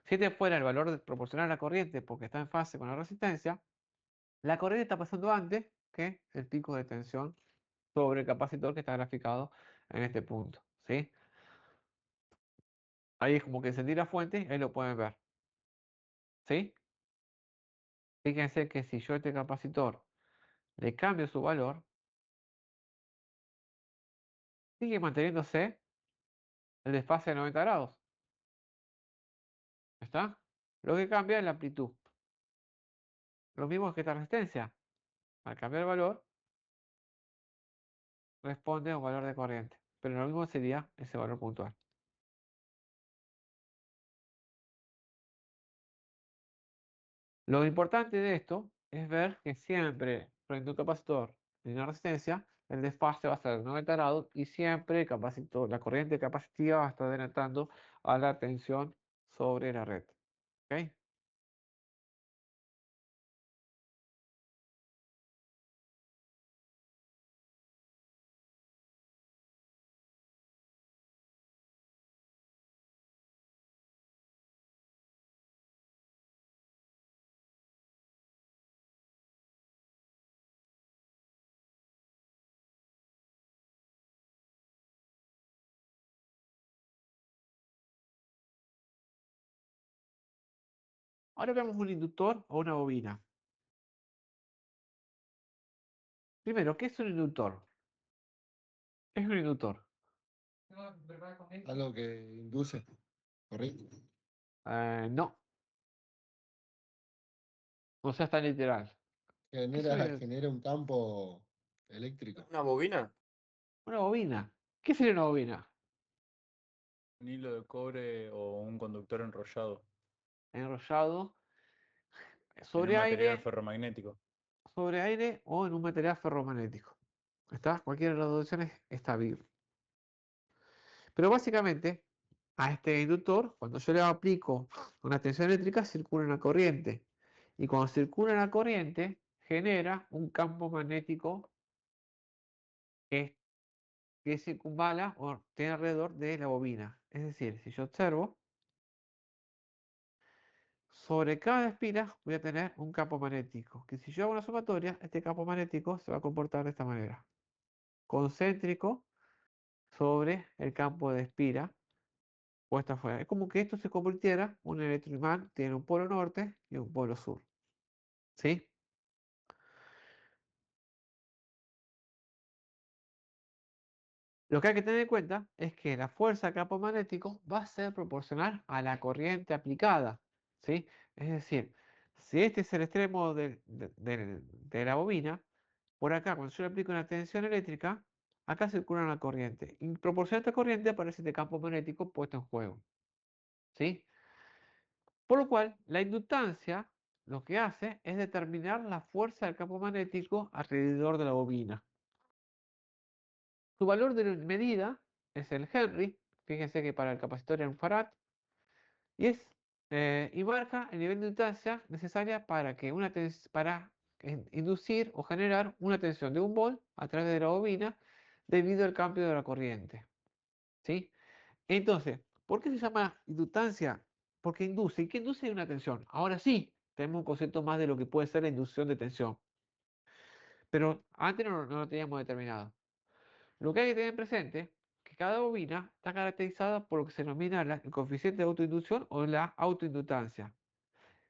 si este fuera el valor proporcional a la corriente porque está en fase con la resistencia, la corriente está pasando antes que el pico de tensión sobre el capacitor que está graficado en este punto, ¿sí? Ahí es como que encendí la fuente, ahí lo pueden ver. ¿Sí? Fíjense que si yo a este capacitor le cambio su valor, sigue manteniéndose el desfase de 90 grados. ¿Está? Lo que cambia es la amplitud. Lo mismo que esta resistencia. Al cambiar el valor, responde a un valor de corriente. Pero lo mismo sería ese valor puntual. Lo importante de esto es ver que siempre frente a un capacitor de una resistencia, el desfase va a ser de 90 grados y siempre el capacitor, la corriente capacitiva va a estar adelantando a la tensión sobre la red. ¿Ok? Ahora veamos un inductor o una bobina. Primero, ¿qué es un inductor? ¿Qué es un inductor? Algo que induce, ¿correcto? No, no sea tan literal. ¿Qué es Genera un campo eléctrico. ¿Una bobina? una bobina? ¿Qué sería una bobina? Un hilo de cobre o un conductor enrollado Enrollado en sobre un material aire, ferromagnético. sobre aire o en un material ferromagnético. ¿Está? Cualquiera de las dos opciones está bien. Pero básicamente, a este inductor, cuando yo le aplico una tensión eléctrica, circula una corriente. Y cuando circula una corriente, genera un campo magnético que, que circunvala o tiene alrededor de la bobina. Es decir, si yo observo, sobre cada espira voy a tener un campo magnético. Que si yo hago una sumatoria, este campo magnético se va a comportar de esta manera. Concéntrico sobre el campo de espira puesta afuera. Es como que esto se convirtiera, un electroimán tiene un polo norte y un polo sur. ¿Sí? Lo que hay que tener en cuenta es que la fuerza del campo magnético va a ser proporcional a la corriente aplicada. ¿Sí? Es decir, si este es el extremo de la bobina, por acá, cuando yo le aplico una tensión eléctrica, acá circula una corriente. Y proporcional a esta corriente aparece este campo magnético puesto en juego. ¿Sí? Por lo cual, la inductancia lo que hace es determinar la fuerza del campo magnético alrededor de la bobina. Su valor de medida es el Henry, fíjense que para el capacitor es un farad, y marca el nivel de inductancia necesaria para, inducir o generar una tensión de 1 volt a través de la bobina debido al cambio de la corriente. ¿Sí? Entonces, ¿por qué se llama inductancia? Porque induce. ¿Y qué induce una tensión? Ahora sí, tenemos un concepto más de lo que puede ser la inducción de tensión. Pero antes no lo teníamos determinado. Lo que hay que tener presente es que cada bobina está caracterizada por lo que se denomina el coeficiente de autoinducción o la autoinductancia.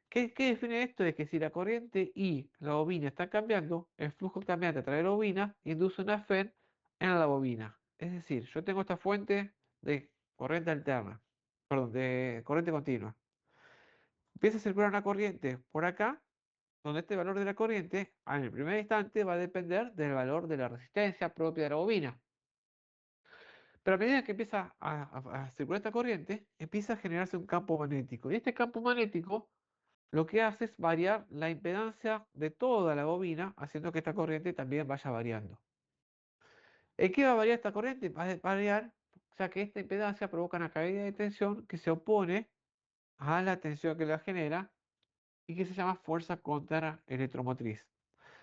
¿Qué define esto? Es que si la corriente y la bobina están cambiando, el flujo cambiante a través de la bobina induce una FEN en la bobina. Es decir, yo tengo esta fuente de corriente alterna, perdón, de corriente continua. Empieza a circular una corriente por acá, donde este valor de la corriente, en el primer instante, va a depender del valor de la resistencia propia de la bobina. Pero a medida que empieza a circular esta corriente, empieza a generarse un campo magnético. Y este campo magnético lo que hace es variar la impedancia de toda la bobina, haciendo que esta corriente también vaya variando. ¿En qué va a variar esta corriente? Va a variar, ya que esta impedancia provoca una caída de tensión que se opone a la tensión que la genera y que se llama fuerza contra electromotriz.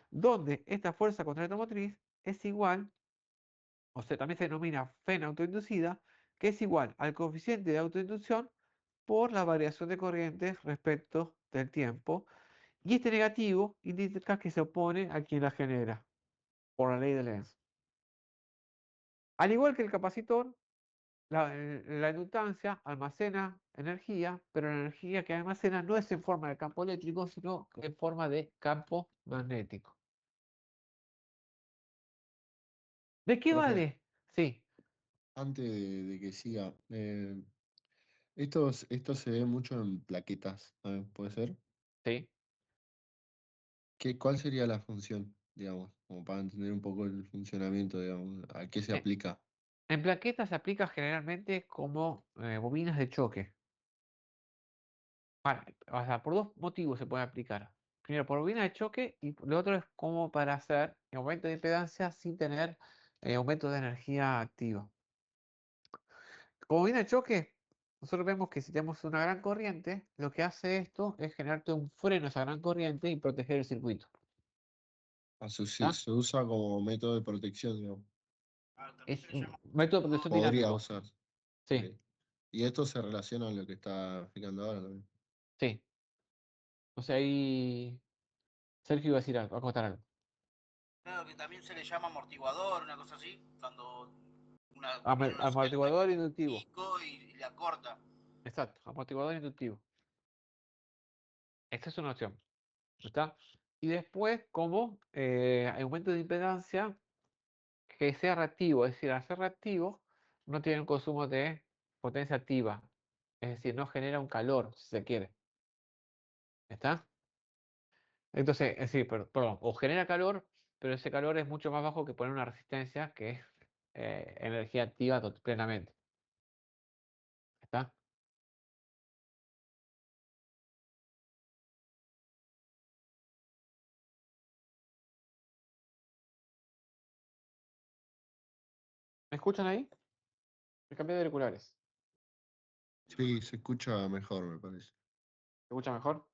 Donde esta fuerza contra electromotriz es igual, o sea, también se denomina FEN autoinducida, que es igual al coeficiente de autoinducción por la variación de corrientes respecto del tiempo. Y este negativo indica que se opone a quien la genera, por la ley de Lenz. Al igual que el capacitor, la inductancia almacena energía, pero la energía que almacena no es en forma de campo eléctrico, sino en forma de campo magnético. ¿De qué Profe, vale? Sí, antes de que siga, esto se ve mucho en plaquetas, ¿sabes? ¿Puede ser? sí. ¿Cuál sería la función, digamos, como para entender un poco el funcionamiento, digamos, a qué se Eh, aplica? En plaquetas se aplica generalmente como bobinas de choque. Vale, o sea, por dos motivos se puede aplicar. Primero, por bobina de choque y lo otro es como para hacer aumento de impedancia sin tener aumento de energía activa. Como bobina de choque, nosotros vemos que si tenemos una gran corriente, lo que hace esto es generarte un freno a esa gran corriente y proteger el circuito. ¿Tá? Se usa como método de protección, digamos. También Es se le un llama método de protección Podría dinámico. usar. Ok. Sí, Y esto se relaciona a lo que está explicando ahora también. sí. O sea, ahí Sergio iba a decir algo, va a contar algo. Claro que también se le llama amortiguador, una cosa así, cuando viene una señal de Amortiguador inductivo. pico y la corta. Exacto, amortiguador inductivo. Esta es una opción. ¿Está? Y después, como aumento de impedancia que sea reactivo, es decir, al ser reactivo, no tiene un consumo de potencia activa, es decir, no genera un calor, si se quiere. ¿Está? Entonces, es decir, perdón, o genera calor, pero ese calor es mucho más bajo que poner una resistencia que es energía activa plenamente. ¿Está? ¿Me escuchan ahí? Me cambié de auriculares. Sí, se escucha mejor, me parece. ¿Se escucha mejor?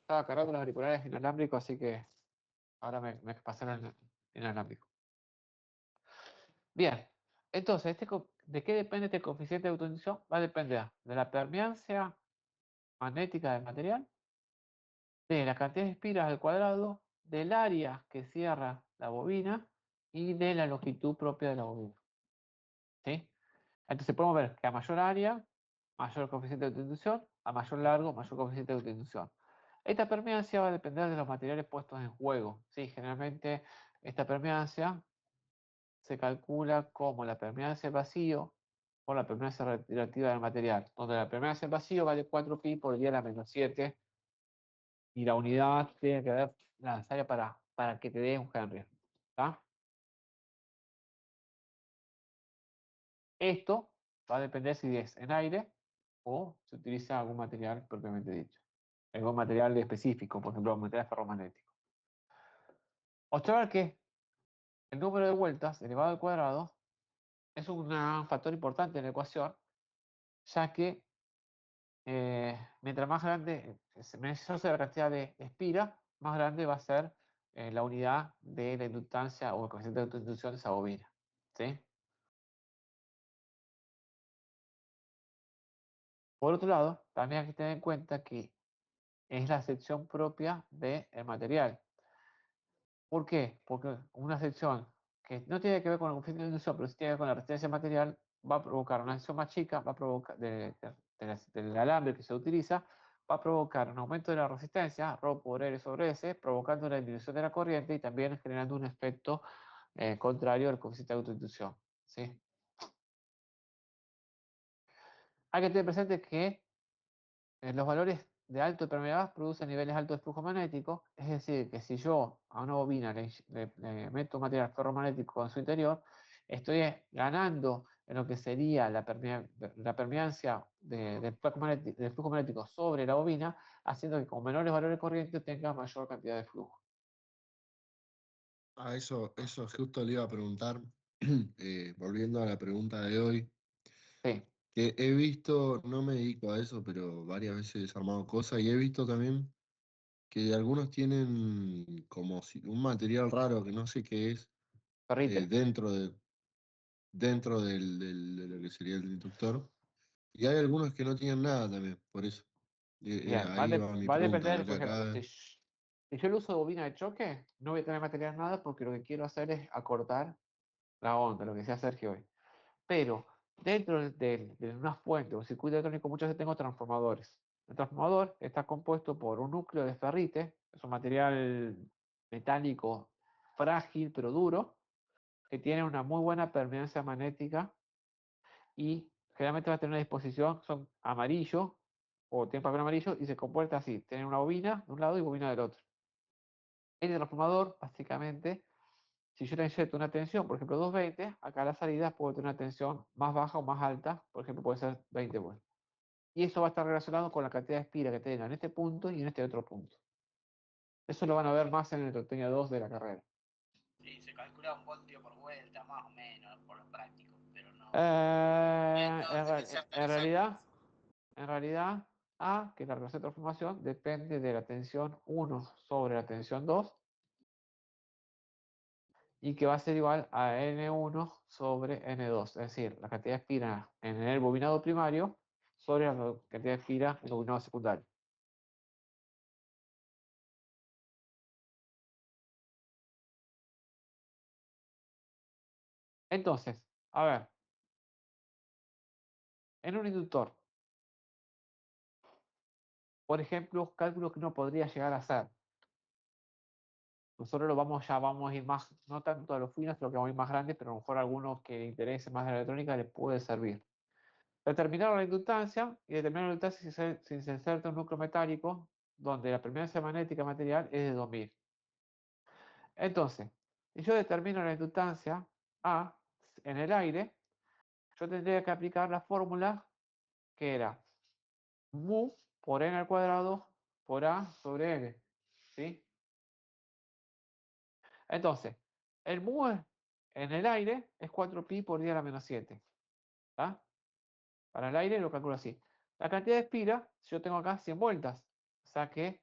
Estaba cargando los auriculares inalámbricos, así que ahora me pasaron en inalámbrico. Bien, entonces, ¿de qué depende este coeficiente de autoinducción? Va a depender de la permeancia magnética del material, de la cantidad de espiras al cuadrado, del área que cierra la bobina y de la longitud propia de la bobina. ¿Sí? Entonces podemos ver que a mayor área, mayor coeficiente de autoinducción, a mayor largo, mayor coeficiente de autoinducción. Esta permeancia va a depender de los materiales puestos en juego. ¿Sí? Generalmente esta permeancia se calcula como la permeancia al vacío por la permeancia relativa del material, donde la permeancia al vacío vale 4pi por 10 a la menos 7 y la unidad tiene que ver la necesaria para que te dé un Henry. ¿Tá? Esto va a depender si es en aire o se utiliza algún material propiamente dicho. Algún material específico, por ejemplo, un material ferromagnético. Observar que el número de vueltas elevado al cuadrado es un factor importante en la ecuación, ya que mientras más grande, menor sea la cantidad de espira, más grande va a ser la unidad de la inductancia o el coeficiente de autoinducción de esa bobina. ¿Sí? Por otro lado, también hay que tener en cuenta que es la sección propia del material. ¿Por qué? Porque una sección que no tiene que ver con el coeficiente de inducción, pero sí tiene que ver con la resistencia material, va a provocar una sección más chica, va a provocar del alambre que se utiliza, va a provocar un aumento de la resistencia, ρ por R sobre S, provocando la disminución de la corriente y también generando un efecto contrario al coeficiente de autoinducción. ¿Sí? Hay que tener presente que los valores de alto de permeabilidad producen niveles altos de flujo magnético, es decir, que si yo a una bobina le meto material ferromagnético en su interior, estoy ganando en lo que sería la permeancia del flujo magnético sobre la bobina, haciendo que con menores valores de corriente tenga mayor cantidad de flujo. Eso justo le iba a preguntar, volviendo a la pregunta de hoy, Sí, que he visto, no me dedico a eso, pero varias veces he desarmado cosas y he visto también que algunos tienen como un material raro que no sé qué es perrite. dentro de lo que sería el inductor. Y hay algunos que no tienen nada también, por eso. Bien, Ahí va mi va a pregunta, depender, porque por ejemplo, acá, si yo lo uso de bobina de choque, no voy a tener material nada porque lo que quiero hacer es acortar la onda, lo que decía Sergio hoy. Pero Dentro de una fuente o circuito electrónico muchas veces tengo transformadores. El transformador está compuesto por un núcleo de ferrite, es un material metálico frágil pero duro, que tiene una muy buena permeancia magnética y generalmente va a tener una disposición, son amarillo o tiene papel amarillo y se comporta así, tiene una bobina de un lado y bobina del otro. El transformador, básicamente, si yo le inyecto una tensión, por ejemplo 220, acá a la salida puedo tener una tensión más baja o más alta, por ejemplo puede ser 20 volts. Y eso va a estar relacionado con la cantidad de espira que tenga en este punto y en este otro punto. Eso lo van a ver más en el Electrotecnia 2 de la carrera. Sí, se calcula un voltio por vuelta, más o menos, por lo práctico, pero no. Debe ser tan En exacto. realidad, que la relación de transformación depende de la tensión 1 sobre la tensión 2 y que va a ser igual a N1 sobre N2, es decir, la cantidad de espira en el bobinado primario sobre la cantidad de espira en el bobinado secundario. Entonces, a ver, en un inductor, por ejemplo, cálculos que uno podría llegar a hacer. Nosotros ya vamos a ir más, no tanto a los finos, sino que vamos a ir más grandes, pero a lo mejor a algunos que les interese más de la electrónica les puede servir. Determinar la inductancia y determinar la inductancia si se inserta un núcleo metálico donde la permeancia magnética material es de 2000. Entonces, si yo determino la inductancia A en el aire, yo tendría que aplicar la fórmula que era mu por n al cuadrado por A sobre L. ¿Sí? Entonces, el mu en el aire es 4pi por 10 a la menos 7. ¿Está? Para el aire lo calculo así. La cantidad de espira, si yo tengo acá 100 vueltas, o sea que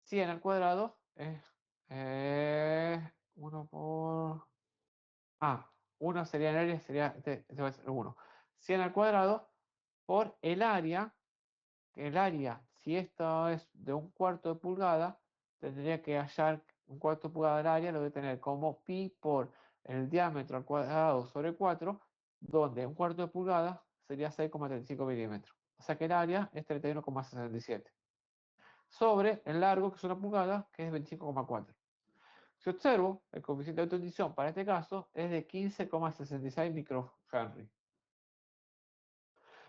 100 al cuadrado es 1 por... 1 sería el aire, sería, este va a ser 1. 100 al cuadrado por el área, que el área, si esto es de un cuarto de pulgada, tendría que hallar un cuarto de pulgada del área, lo voy a tener como pi por el diámetro al cuadrado sobre 4, donde un cuarto de pulgada sería 6,35 milímetros. O sea que el área es 31,67. Sobre el largo, que es una pulgada, que es 25,4. Si observo, el coeficiente de autoinducción para este caso es de 15,66 microhenry.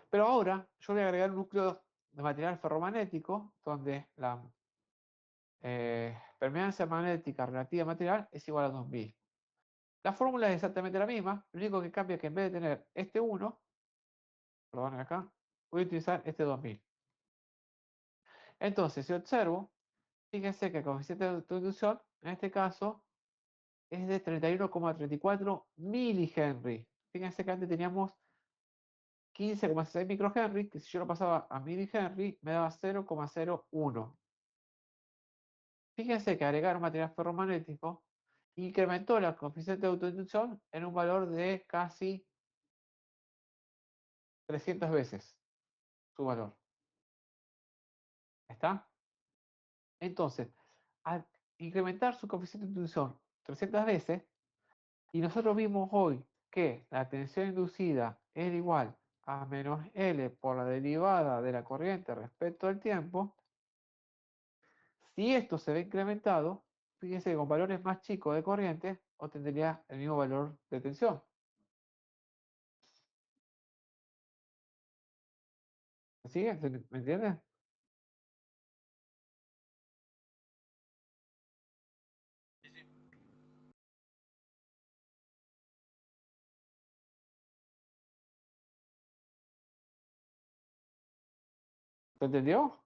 Pero ahora yo voy a agregar un núcleo de material ferromagnético donde la permeancia magnética relativa material es igual a 2000. La fórmula es exactamente la misma, lo único que cambia es que en vez de tener este 1, perdón acá, voy a utilizar este 2000. Entonces, si observo, fíjense que el coeficiente de autoinducción, en este caso, es de 31,34 milihenry. Fíjense que antes teníamos 15,6 microhenry, que si yo lo pasaba a milihenry, me daba 0,01. Fíjense que agregar un material ferromagnético incrementó el coeficiente de autoinducción en un valor de casi 300 veces su valor. ¿Está? Entonces, al incrementar su coeficiente de inducción 300 veces, y nosotros vimos hoy que la tensión inducida era igual a menos L por la derivada de la corriente respecto al tiempo, si esto se ve incrementado, fíjense que con valores más chicos de corriente obtendría el mismo valor de tensión. ¿Me sigue? ¿Me entiendes? ¿Se entendió?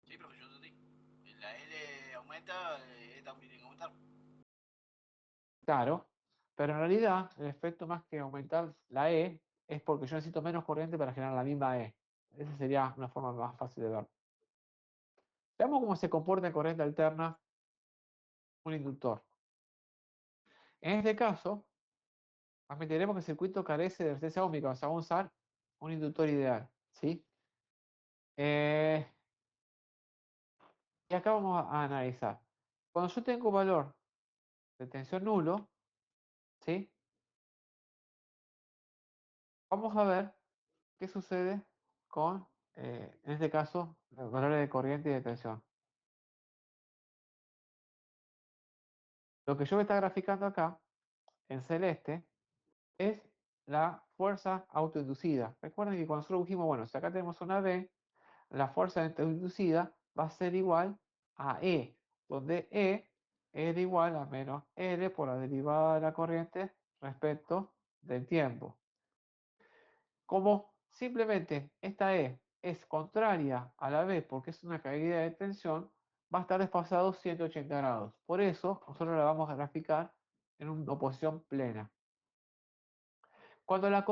Sí, profe, yo entendí. La L aumenta, también tiene que aumentar. Claro, pero en realidad el efecto más que aumentar la E es porque yo necesito menos corriente para generar la misma E. Esa sería una forma más fácil de ver. Veamos cómo se comporta en corriente alterna un inductor. En este caso, admitiremos que el circuito carece de resistencia óhmica, o sea, vamos a usar un inductor ideal. ¿Sí? Y acá vamos a analizar. Cuando yo tengo valor de tensión nulo, ¿Sí? Vamos a ver qué sucede con, en este caso, los valores de corriente y de tensión. Lo que yo me está graficando acá, en celeste, es la fuerza autoinducida. Recuerden que cuando nosotros dijimos, bueno, si acá tenemos una B, la fuerza autoinducida va a ser igual a E, donde E era igual a menos L por la derivada de la corriente respecto del tiempo. Como simplemente esta E es contraria a la B porque es una caída de tensión, va a estar desfasado 180 grados. Por eso nosotros la vamos a graficar en una oposición plena. Cuando la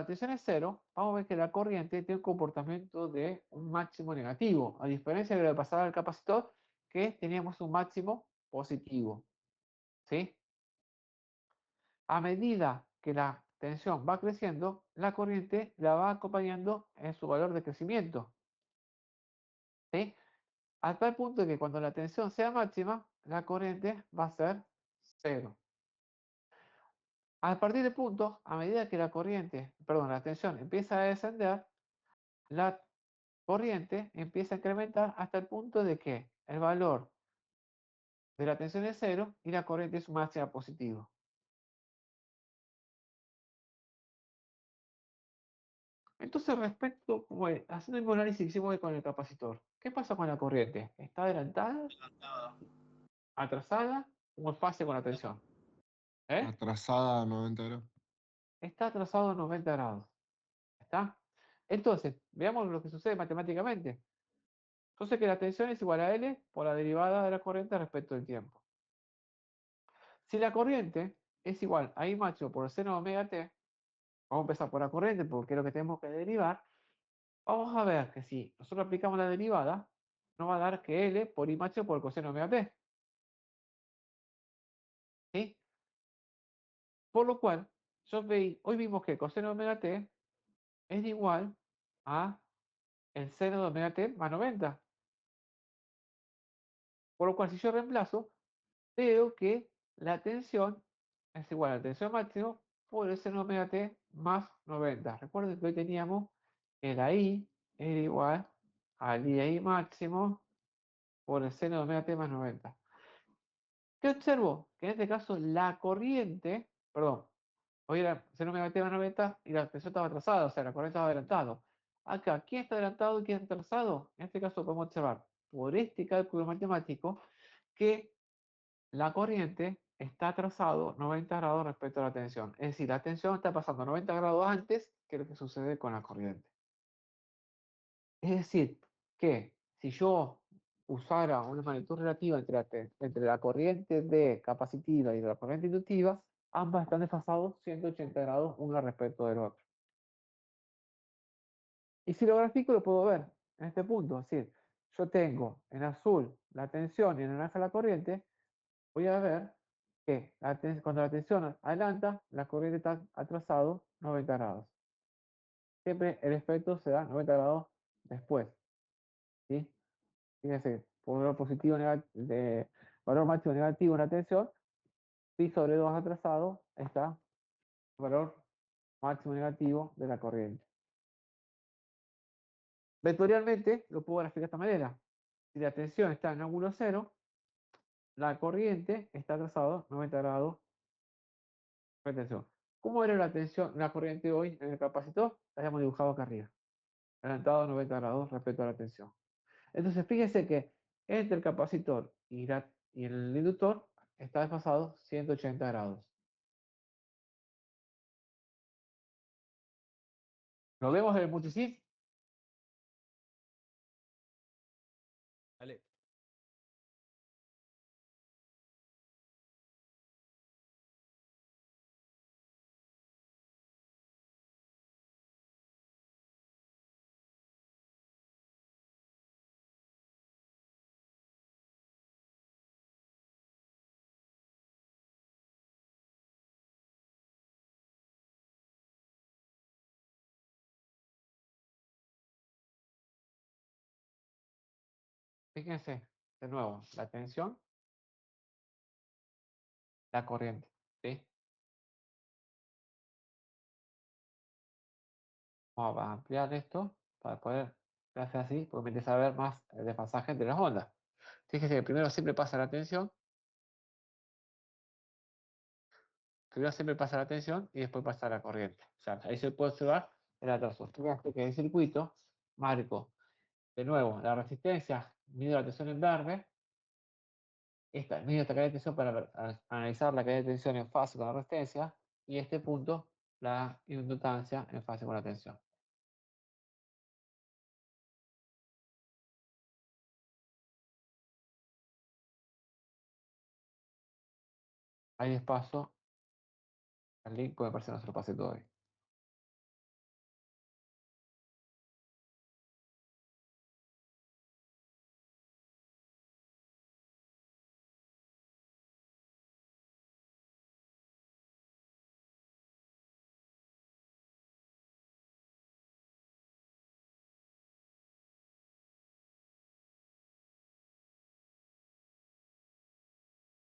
tensión es cero, vamos a ver que la corriente tiene un comportamiento de un máximo negativo, a diferencia de lo que pasaba al capacitor, que teníamos un máximo positivo. ¿Sí? A medida que la tensión va creciendo, la corriente la va acompañando en su valor de crecimiento. ¿Sí? A tal punto que cuando la tensión sea máxima, la corriente va a ser cero. A partir de punto, a medida que la tensión empieza a descender, la corriente empieza a incrementar hasta el punto de que el valor de la tensión es cero y la corriente es máxima positivo. Entonces, haciendo el mismo análisis que hicimos con el capacitor, ¿qué pasa con la corriente? ¿Está adelantada, atrasada o en fase con la tensión? Atrasada a 90 grados. Está atrasado a 90 grados. ¿Está? Entonces, veamos lo que sucede matemáticamente. Entonces que la tensión es igual a L por la derivada de la corriente respecto del tiempo. Si la corriente es igual a I máximo por seno de omega t, vamos a empezar por la corriente porque es lo que tenemos que derivar, vamos a ver que si nosotros aplicamos la derivada, nos va a dar que L por I máximo por el coseno de omega t. ¿Sí? Por lo cual, hoy vimos que el coseno de omega t es igual a el seno de omega t más 90. Por lo cual, si yo reemplazo, veo que la tensión es igual a la tensión máxima por el seno de omega t más 90. Recuerden que hoy teníamos que la I era igual al I máximo por el seno de omega t más 90. ¿Qué observo? Que en este caso la corriente, perdón, hoy era seno de omega t más 90 y la tensión estaba atrasada, o sea, la corriente estaba adelantado. Acá, ¿quién está adelantado y quién está atrasado? En este caso podemos observar por este cálculo matemático que la corriente está atrasado 90 grados respecto a la tensión. Es decir, la tensión está pasando 90 grados antes que lo que sucede con la corriente. Es decir, que si yo usara una magnitud relativa entre la corriente de capacitiva y la corriente inductiva, ambas están desfasados 180 grados una respecto del otro. Y si lo grafico lo puedo ver en este punto. Es decir, yo tengo en azul la tensión y en naranja la corriente, voy a ver que cuando la tensión adelanta, la corriente está atrasado 90 grados. Siempre el efecto se da 90 grados después. ¿Sí? Fíjense, por valor positivo de valor máximo negativo en la tensión, pi sobre 2 atrasado está el valor máximo negativo de la corriente. Vectorialmente lo puedo graficar de esta manera. Si la tensión está en ángulo cero, la corriente está atrasado 90 grados de tensión. ¿Cómo era la tensión, la corriente hoy en el capacitor? La habíamos dibujado acá arriba. Adelantado 90 grados respecto a la tensión. Entonces, fíjense que entre el capacitor y el inductor está desfasado 180 grados. ¿Lo vemos en el multisig? Dale. Fíjense, de nuevo, la tensión, la corriente. ¿Sí? Vamos a ampliar esto para poder hacer así, porque me interesa ver más el desfasaje entre las ondas. Fíjese que primero siempre pasa la tensión. Primero siempre pasa la tensión y después pasa la corriente. O sea, ahí se puede observar el atraso. Fíjate que en el circuito marco de nuevo la resistencia, mido la tensión en verde. Mido esta caída de tensión para analizar la caída de tensión en fase con la resistencia. Y este punto, la inductancia en fase con la tensión. Ahí les paso el link, porque me parece que no se lo pasé todavía.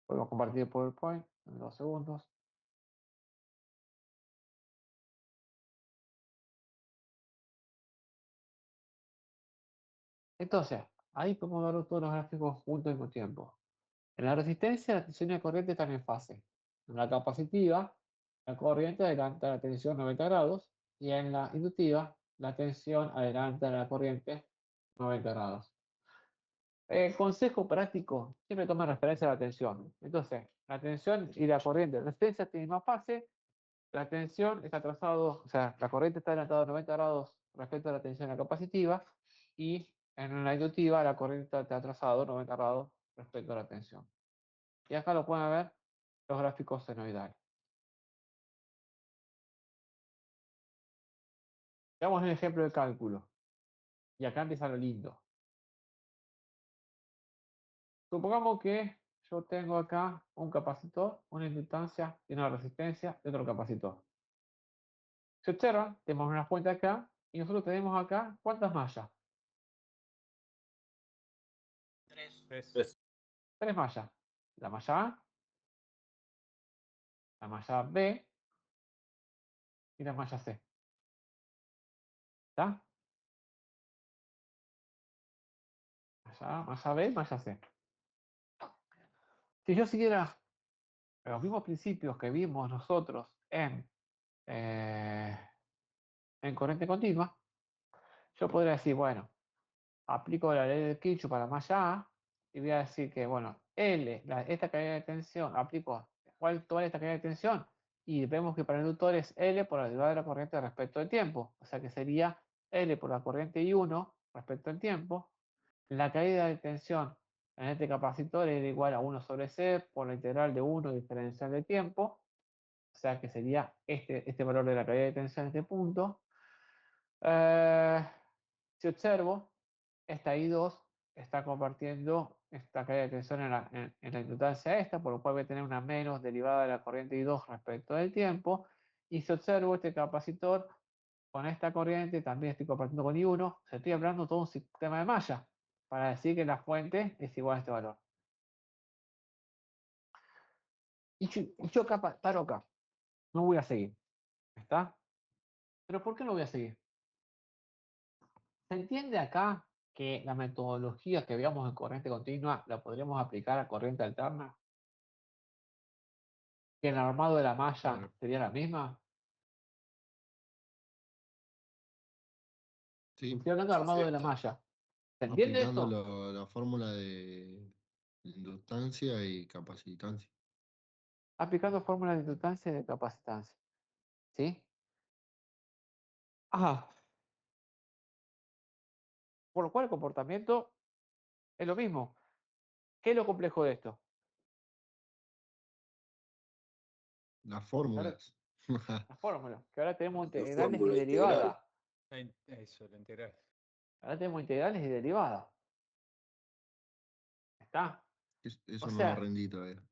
Vuelvo a compartir el PowerPoint en 2 segundos. Entonces, ahí podemos ver todos los gráficos juntos al mismo tiempo. En la resistencia, la tensión y la corriente están en fase. En la capacitiva, la corriente adelanta la tensión 90 grados y en la inductiva, la tensión adelanta la corriente 90 grados. Consejo práctico, siempre toma referencia a la tensión. Entonces, la tensión y la corriente de resistencia tienen más fase, la tensión está atrasado, o sea, la corriente está adelantada 90 grados respecto a la tensión en la capacitiva y en la inductiva la corriente está atrasado 90 grados respecto a la tensión. Y acá lo pueden ver los gráficos senoidales. Veamos un ejemplo de cálculo. Y acá empieza lo lindo. Supongamos que yo tengo acá un capacitor, una inductancia y una resistencia de otro capacitor. Si observan, tenemos una fuente acá y nosotros tenemos acá, ¿cuántas mallas? 3. 3 mallas. La malla A, la malla B y la malla C. ¿Está? Malla A, malla B, malla C. Si yo siguiera los mismos principios que vimos nosotros en corriente continua, yo podría decir, bueno, aplico la ley de Kirchhoff para la malla A y voy a decir que, bueno, esta caída de tensión, aplico cuál es esta caída de tensión y vemos que para el inductor es L por la derivada de la corriente respecto al tiempo. O sea que sería L por la corriente I1 respecto al tiempo. La caída de tensión en este capacitor era igual a 1 sobre C por la integral de 1 diferencial de tiempo. O sea que sería este valor de la caída de tensión en este punto. Si observo, esta I2 está compartiendo esta caída de tensión en la inductancia esta, por lo cual voy a tener una menos derivada de la corriente I2 respecto del tiempo. Y si observo este capacitor con esta corriente, también estoy compartiendo con I1, estoy hablando de todo un sistema de malla para decir que la fuente es igual a este valor. Y yo acá paro acá, no voy a seguir, ¿está? ¿Pero por qué no voy a seguir? ¿Se entiende acá que la metodología que veamos en corriente continua la podríamos aplicar a corriente alterna? ¿Que el armado de la malla Claro. sería la misma? Sí, Estoy hablando de armado de la malla. ¿Se entiende aplicando esto? la fórmula de inductancia y capacitancia. Aplicando fórmulas de inductancia y de capacitancia. ¿Sí? Ajá. Por lo cual el comportamiento es lo mismo. ¿Qué es lo complejo de esto? Las fórmulas. La fórmula. Que ahora tenemos La integrales y fórmula derivadas. Eso, la integral. Ahora tenemos integrales y derivadas. ¿Está? Eso O no lo sea, rendí todavía.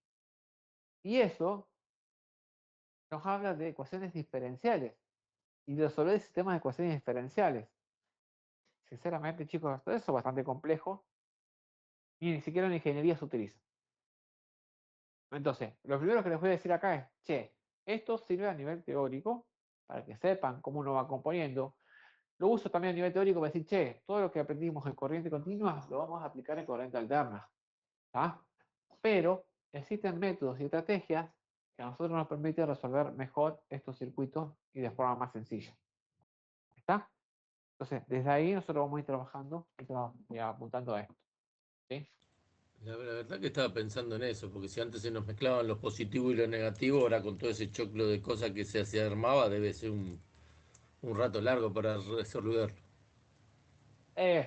y eso nos habla de ecuaciones diferenciales y de resolver sistemas de ecuaciones diferenciales. Sinceramente, chicos, todo eso es bastante complejo y ni siquiera en ingeniería se utiliza. Entonces, lo primero que les voy a decir acá es, che, esto sirve a nivel teórico para que sepan cómo uno va componiendo, Lo uso también a nivel teórico para decir, che, todo lo que aprendimos en corriente continua lo vamos a aplicar en corriente alterna. ¿Tá? Pero existen métodos y estrategias que a nosotros nos permiten resolver mejor estos circuitos y de forma más sencilla. ¿Está? Entonces, desde ahí nosotros vamos a ir trabajando y apuntando a esto. ¿Sí? La verdad que estaba pensando en eso, porque si antes se nos mezclaban los positivos y los negativos, ahora con todo ese choclo de cosas que se armaba, debe ser un rato largo para resolver.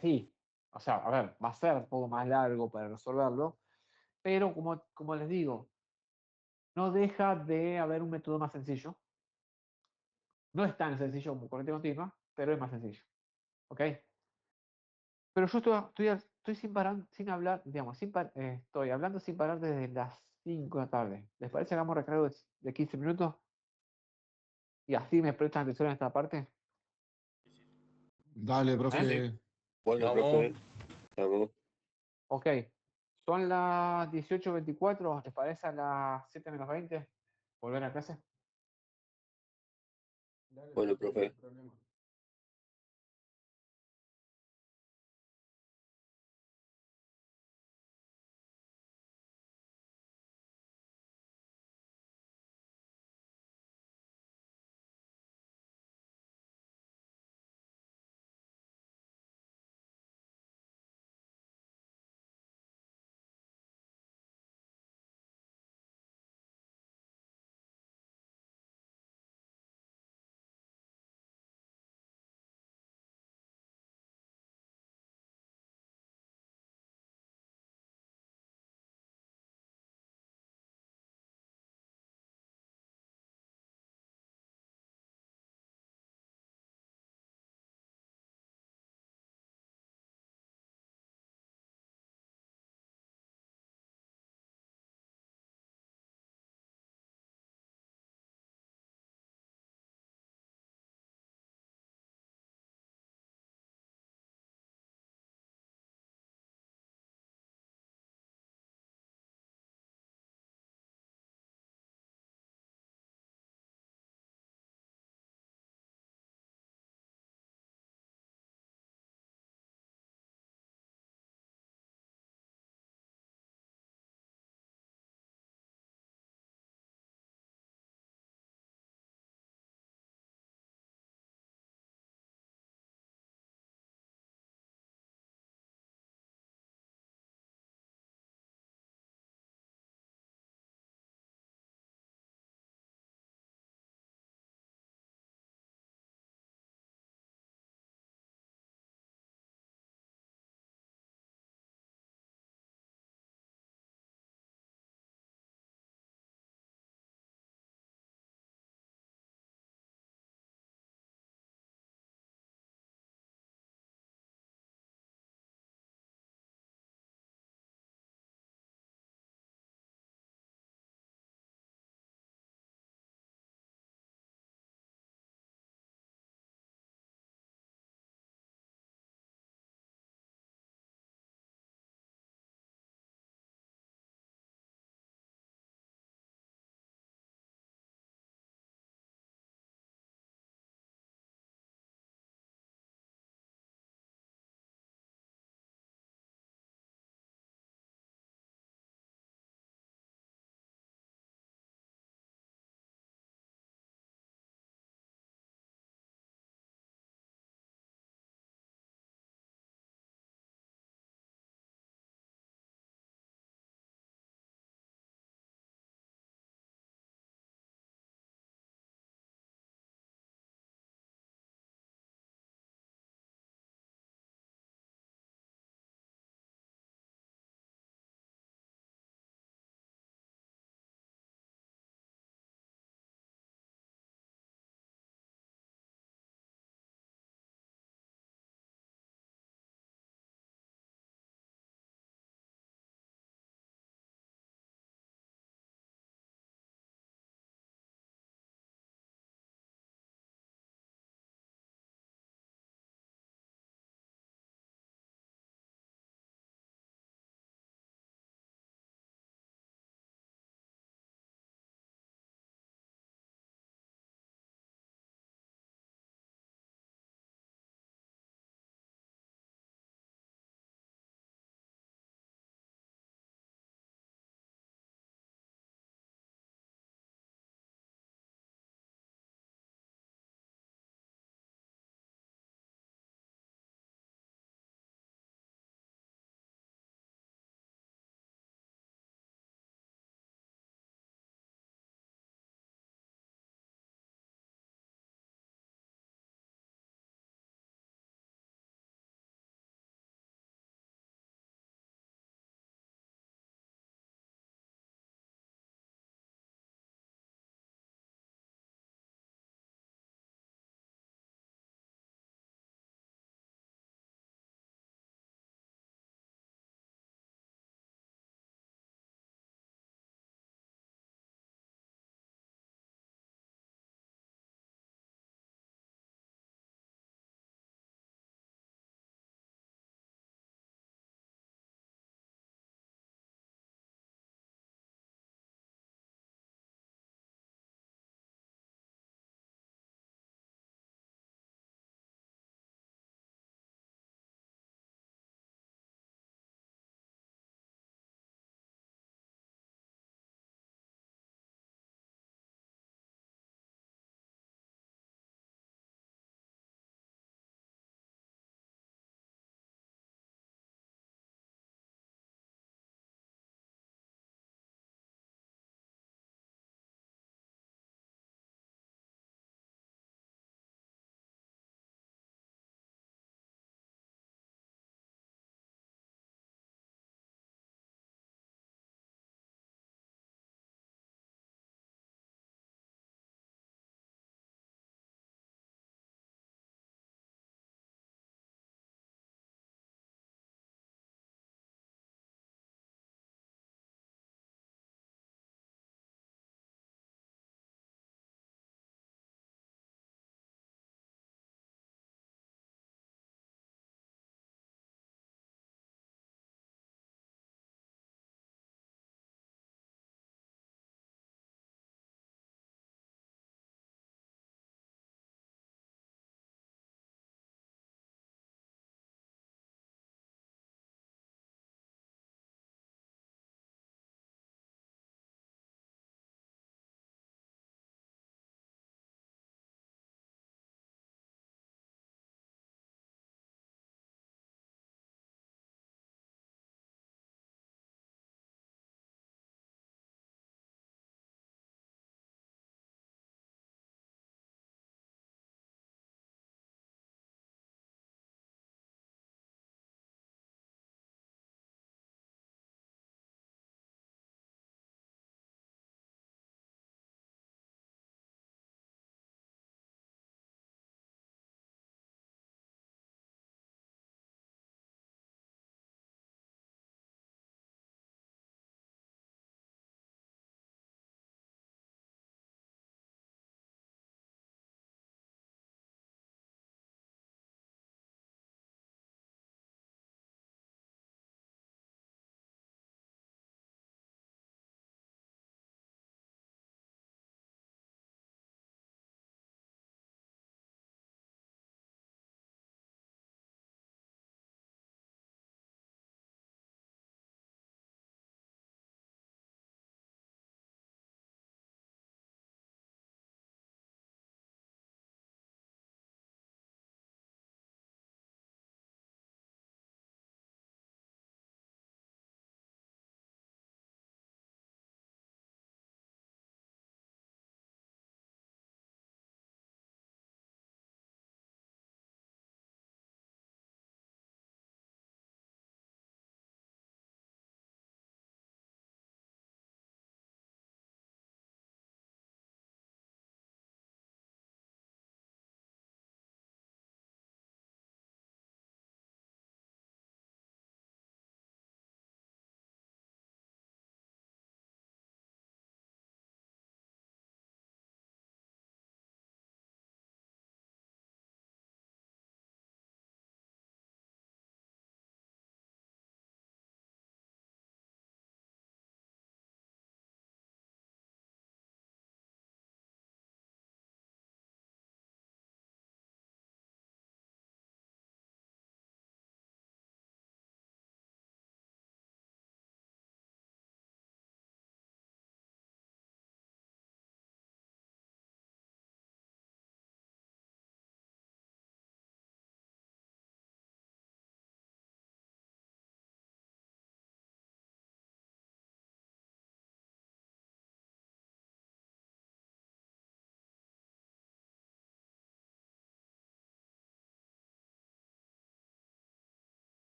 Sí. O sea, a ver, va a ser un poco más largo para resolverlo, pero como les digo, no deja de haber un método más sencillo. No es tan sencillo como corriente continua, pero es más sencillo. ¿Ok? Pero yo estoy sin parar, sin hablar, digamos, estoy hablando sin parar desde las 5 de la tarde. ¿Les parece que hagamos recargo de 15 minutos? Y así me prestan atención en esta parte. Dale, profe. Bueno, Vamos. profe, estamos. Ok. Son las 18:24. ¿Les parece a las 7:20? ¿Volver a clase? Dale, Bueno, profe, no hay profe. problema.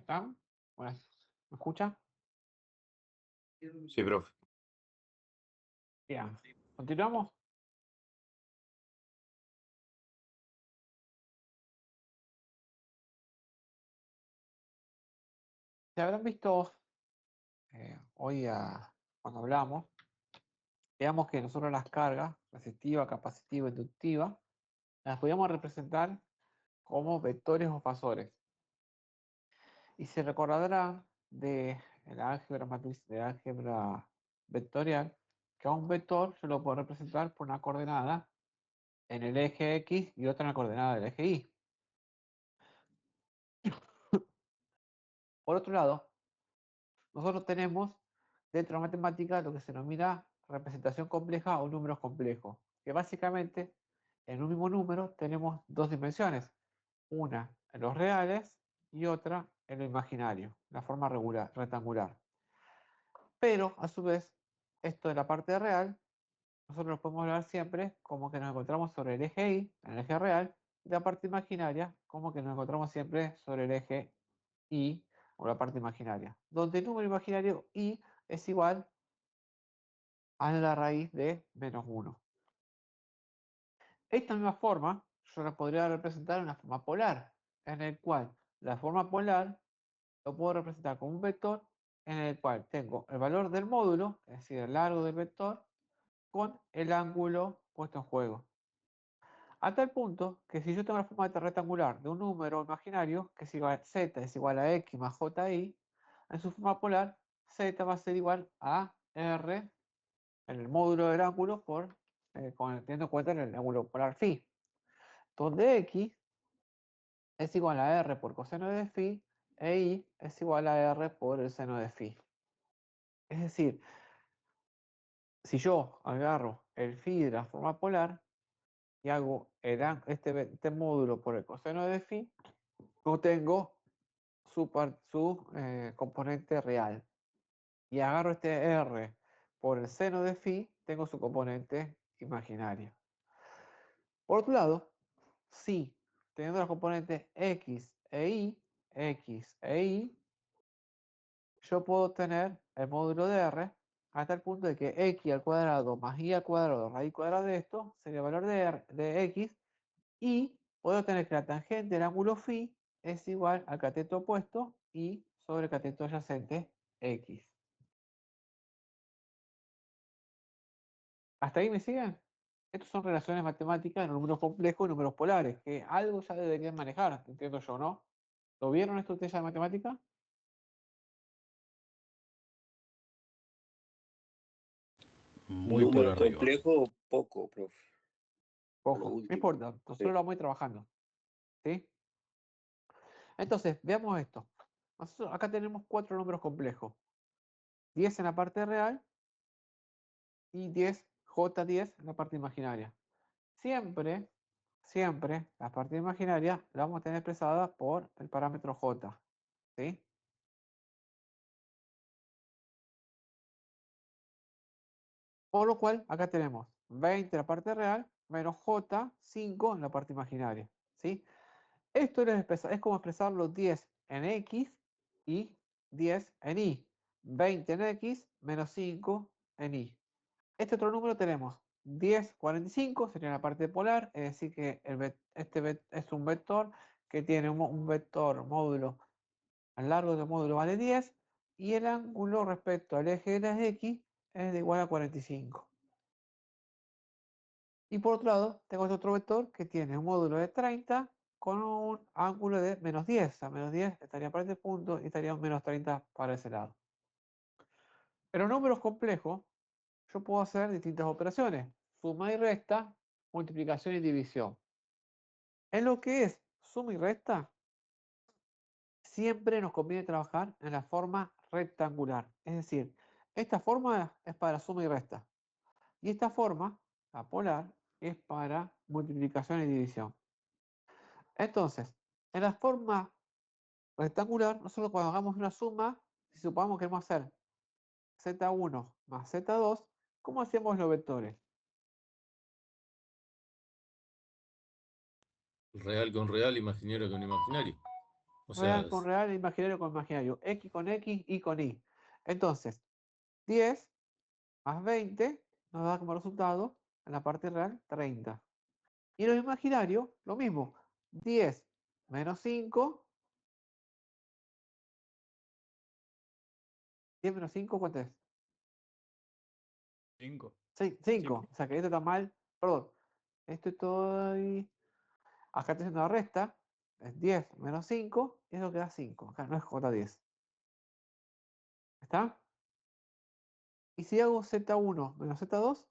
¿Están? Bueno, ¿me escucha? Sí, profe. Bien. ¿Continuamos? Se habrán visto hoy cuando hablamos, veamos que nosotros las cargas, resistiva, capacitiva, inductiva, las podíamos representar como vectores o fasores. Y se recordará de la álgebra de álgebra vectorial que a un vector se lo puedo representar por una coordenada en el eje X y otra en la coordenada del eje Y. Por otro lado, nosotros tenemos dentro de la matemática lo que se denomina representación compleja o números complejos, que básicamente en un mismo número tenemos dos dimensiones, una en los reales y otra en lo imaginario, la forma regular, rectangular. Pero a su vez, esto de la parte real, nosotros lo podemos hablar siempre como que nos encontramos sobre el eje Y, en el eje real, y la parte imaginaria como que nos encontramos siempre sobre el eje Y o la parte imaginaria, donde el número imaginario Y es igual a la raíz de -1. Esta misma forma yo la podría representar en una forma polar, en el cual la forma polar lo puedo representar como un vector en el cual tengo el valor del módulo, es decir, el largo del vector, con el ángulo puesto en juego. A tal punto que si yo tengo la forma rectangular de un número imaginario, que es igual, z es igual a x más ji, en su forma polar, z va a ser igual a r en el módulo del ángulo teniendo en cuenta el ángulo polar phi, donde x es igual a r por coseno de phi e y es igual a r por el seno de phi. Es decir, si yo agarro el phi de la forma polar y hago este módulo por el coseno de phi, obtengo su componente real. Y agarro este r por el seno de phi, tengo su componente imaginaria. Por otro lado, si teniendo los componentes x e y, yo puedo tener el módulo de r hasta el punto de que x al cuadrado más y al cuadrado raíz cuadrada de esto sería el valor de x, y puedo tener que la tangente del ángulo phi es igual al cateto opuesto y sobre el cateto adyacente x. ¿Hasta ahí me siguen? Estas son relaciones matemáticas de números complejos y números polares, que algo ya deberían manejar, entiendo yo, ¿no? ¿Lo vieron esto ustedes ya en matemática? Muy por Número arriba. complejo, poco, profe. Lo Ojo, no último. importa, nosotros Sí. lo vamos a ir trabajando. ¿Sí? Entonces, veamos esto. Nosotros acá tenemos 4 números complejos. 10 en la parte real y J10 en la parte imaginaria. Siempre la parte imaginaria la vamos a tener expresada por el parámetro J. ¿Sí? Por lo cual, acá tenemos 20 en la parte real menos J, 5 en la parte imaginaria. ¿Sí? Esto es como expresar los 10 en X y 10 en Y. 20 en X menos 5 en Y. Este otro número tenemos 10, 45, sería la parte polar, es decir que este es un vector que tiene un vector módulo, al largo del módulo vale 10, y el ángulo respecto al eje de las X es de igual a 45. Y por otro lado, tengo este otro vector que tiene un módulo de 30 con un ángulo de menos 10. A menos 10 estaría para este punto y estaría menos 30 para ese lado. En los números complejos, yo puedo hacer distintas operaciones. Suma y resta, multiplicación y división. En lo que es suma y resta, siempre nos conviene trabajar en la forma rectangular. Es decir, esta forma es para suma y resta. Y esta forma, la polar, es para multiplicación y división. Entonces, en la forma rectangular, nosotros cuando hagamos una suma, si supongamos que queremos hacer z1 más z2, ¿cómo hacemos los vectores? Real con real, imaginario con imaginario. O real sea, con real, imaginario con imaginario, X con X, Y con Y. Entonces, 10 más 20 nos da como resultado, en la parte real, 30. Y en lo imaginario, lo mismo. 10 menos 5. 10 menos 5, ¿cuánto es? 5. 5. O sea que esto está mal. Perdón. Esto estoy. Acá estoy haciendo la resta. Es 10 menos 5. Y eso queda 5. Acá no es J10. ¿Está? Y si hago Z1 menos Z2,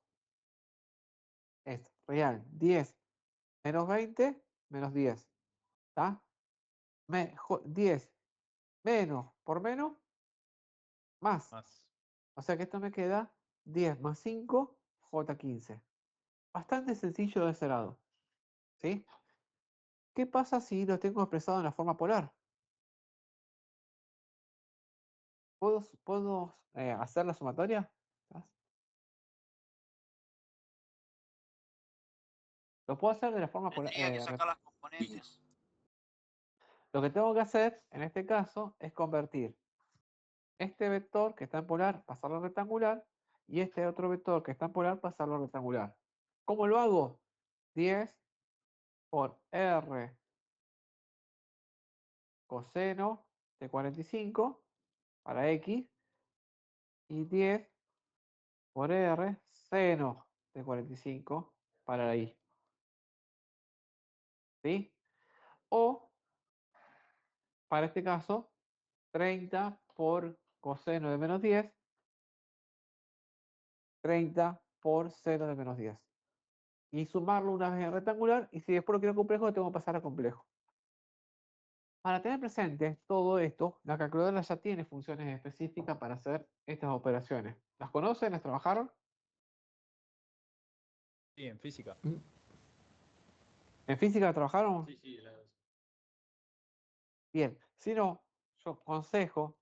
es real. 10 menos 20 menos 10. ¿Está? 10 menos por menos más. Más. O sea que esto me queda 10 más 5, J15. Bastante sencillo de ese lado. ¿Sí? ¿Qué pasa si lo tengo expresado en la forma polar? ¿Puedo hacer la sumatoria? Lo puedo hacer de la forma polar. Tendría que sacar las componentes. Lo que tengo que hacer en este caso es convertir este vector que está en polar, pasarlo a rectangular, y este otro vector que está en polar, pasarlo a rectangular. ¿Cómo lo hago? 10 por R coseno de 45 para X y 10 por R seno de 45 para la Y. ¿Sí? O, para este caso, 30 por coseno de menos 10, 30 por seno de menos 10. Y sumarlo una vez en rectangular, y si después lo quiero complejo, tengo que pasar a complejo. Para tener presente todo esto, la calculadora ya tiene funciones específicas para hacer estas operaciones. ¿Las conocen? ¿Las trabajaron? Sí, en física. ¿En física trabajaron? Sí, sí, Bien. Si no, yo aconsejo,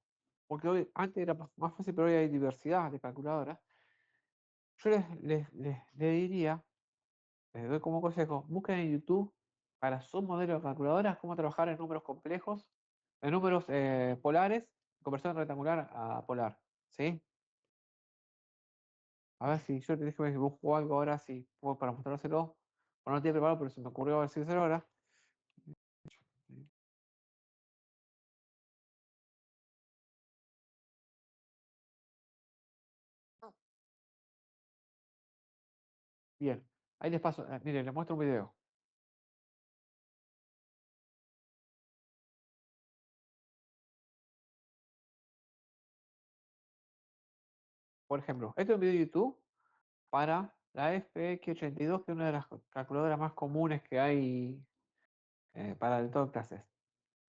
porque hoy, antes era más fácil, pero hoy hay diversidad de calculadoras. Yo les diría, les doy como consejo, busquen en YouTube para su modelo de calculadoras cómo trabajar en números complejos, en números polares, conversión rectangular a polar. ¿Sí? A ver si yo te dije que busco algo ahora, si puedo para mostrárselo. Bueno, no tiene preparado, pero se me ocurrió decírselo ahora. Bien, ahí les paso, miren, les muestro un video. Por ejemplo, este es un video de YouTube para la FX82, que es una de las calculadoras más comunes que hay para el todo clases.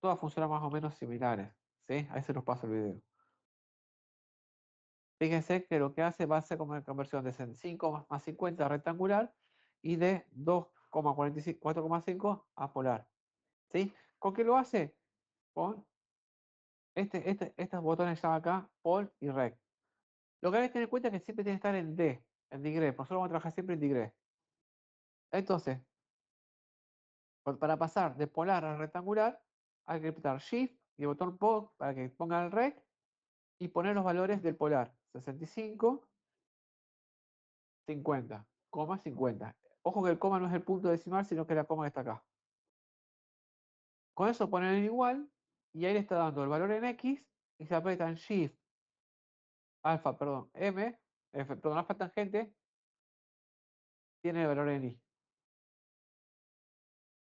Todas funcionan más o menos similares, ¿sí? Ahí se los paso el video. Fíjense que lo que hace va a ser como una conversión de 5 más 50 rectangular y de 2,45, 4,5 a polar, ¿sí? ¿Con qué lo hace? Con estos botones llaman acá, Pol y Rec. Lo que hay que tener en cuenta es que siempre tiene que estar en D, en digre. Por eso vamos a trabajar siempre en digre. Entonces, para pasar de polar a rectangular, hay que apretar Shift y el botón POL para que ponga el Rec y poner los valores del polar. 65, 50, coma 50. Ojo que el coma no es el punto decimal, sino que la coma que está acá. Con eso ponen el igual y ahí le está dando el valor en X y se apretan Shift, alfa, perdón, M, perdón, alfa tangente, tiene el valor en Y.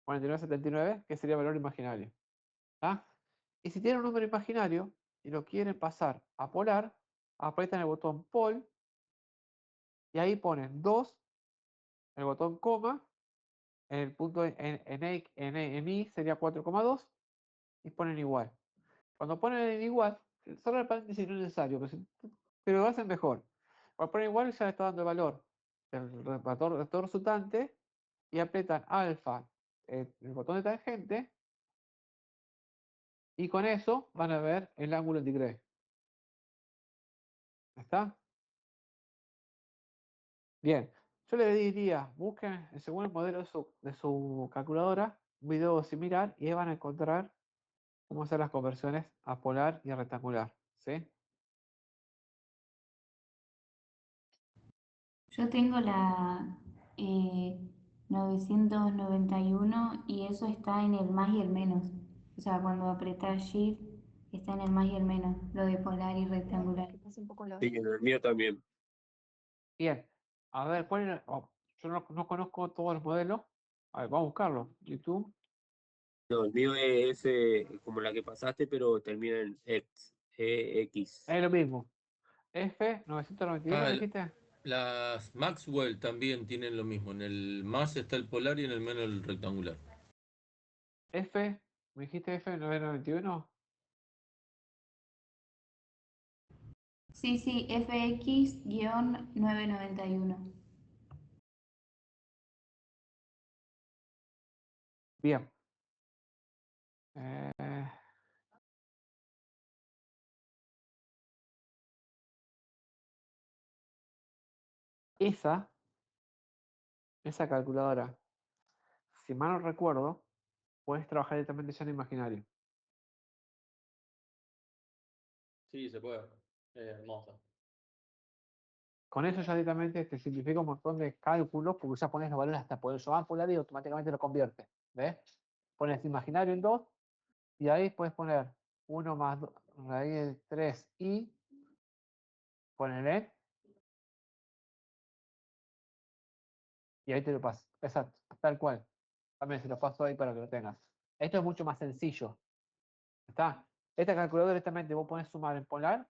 49,79, que sería el valor imaginario. ¿Ah? Y si tienen un número imaginario y lo quieren pasar a polar, apretan el botón pol y ahí ponen 2, el botón coma, el punto en Y sería 4,2 y ponen igual. Cuando ponen en igual, solo el paréntesis no es necesario, pero lo hacen mejor. Cuando ponen igual ya le está dando el valor del vector resultante y apretan alfa, el botón de tangente, y con eso van a ver el ángulo en degree. ¿Está? Bien, yo le diría, busquen según el modelo de su calculadora, un video similar y ahí van a encontrar cómo hacer las conversiones a polar y a rectangular, ¿sí? Yo tengo la 991 y eso está en el más y el menos. O sea, cuando apretás Shift está en el más y el menos, lo de polar y rectangular. Sí, en el mío también. Bien, a ver, ¿cuál era? Oh, yo no conozco todos los modelos. A ver, vamos a buscarlo. YouTube. No, el mío es como la que pasaste, pero termina en X. EX. Es lo mismo. F991, ¿me Ah, dijiste? las Maxwell también tienen lo mismo. En el más está el polar y en el menos el rectangular. F, ¿me dijiste F991? Sí, sí, FX-991. Bien. Eh, esa, esa calculadora, si mal no recuerdo, puedes trabajar directamente ya en imaginario. Sí, se puede. Es hermosa. Con eso ya directamente te simplifica un montón de cálculos porque ya pones los valores hasta poder sumar polar y automáticamente lo convierte. ¿Ves? Pones imaginario en 2 y ahí puedes poner 1 más raíz de 3i, ponele, y ahí te lo paso. Exacto, tal cual. También se lo paso ahí para que lo tengas. Esto es mucho más sencillo. ¿Está? Esta calculadora directamente vos pones sumar en polar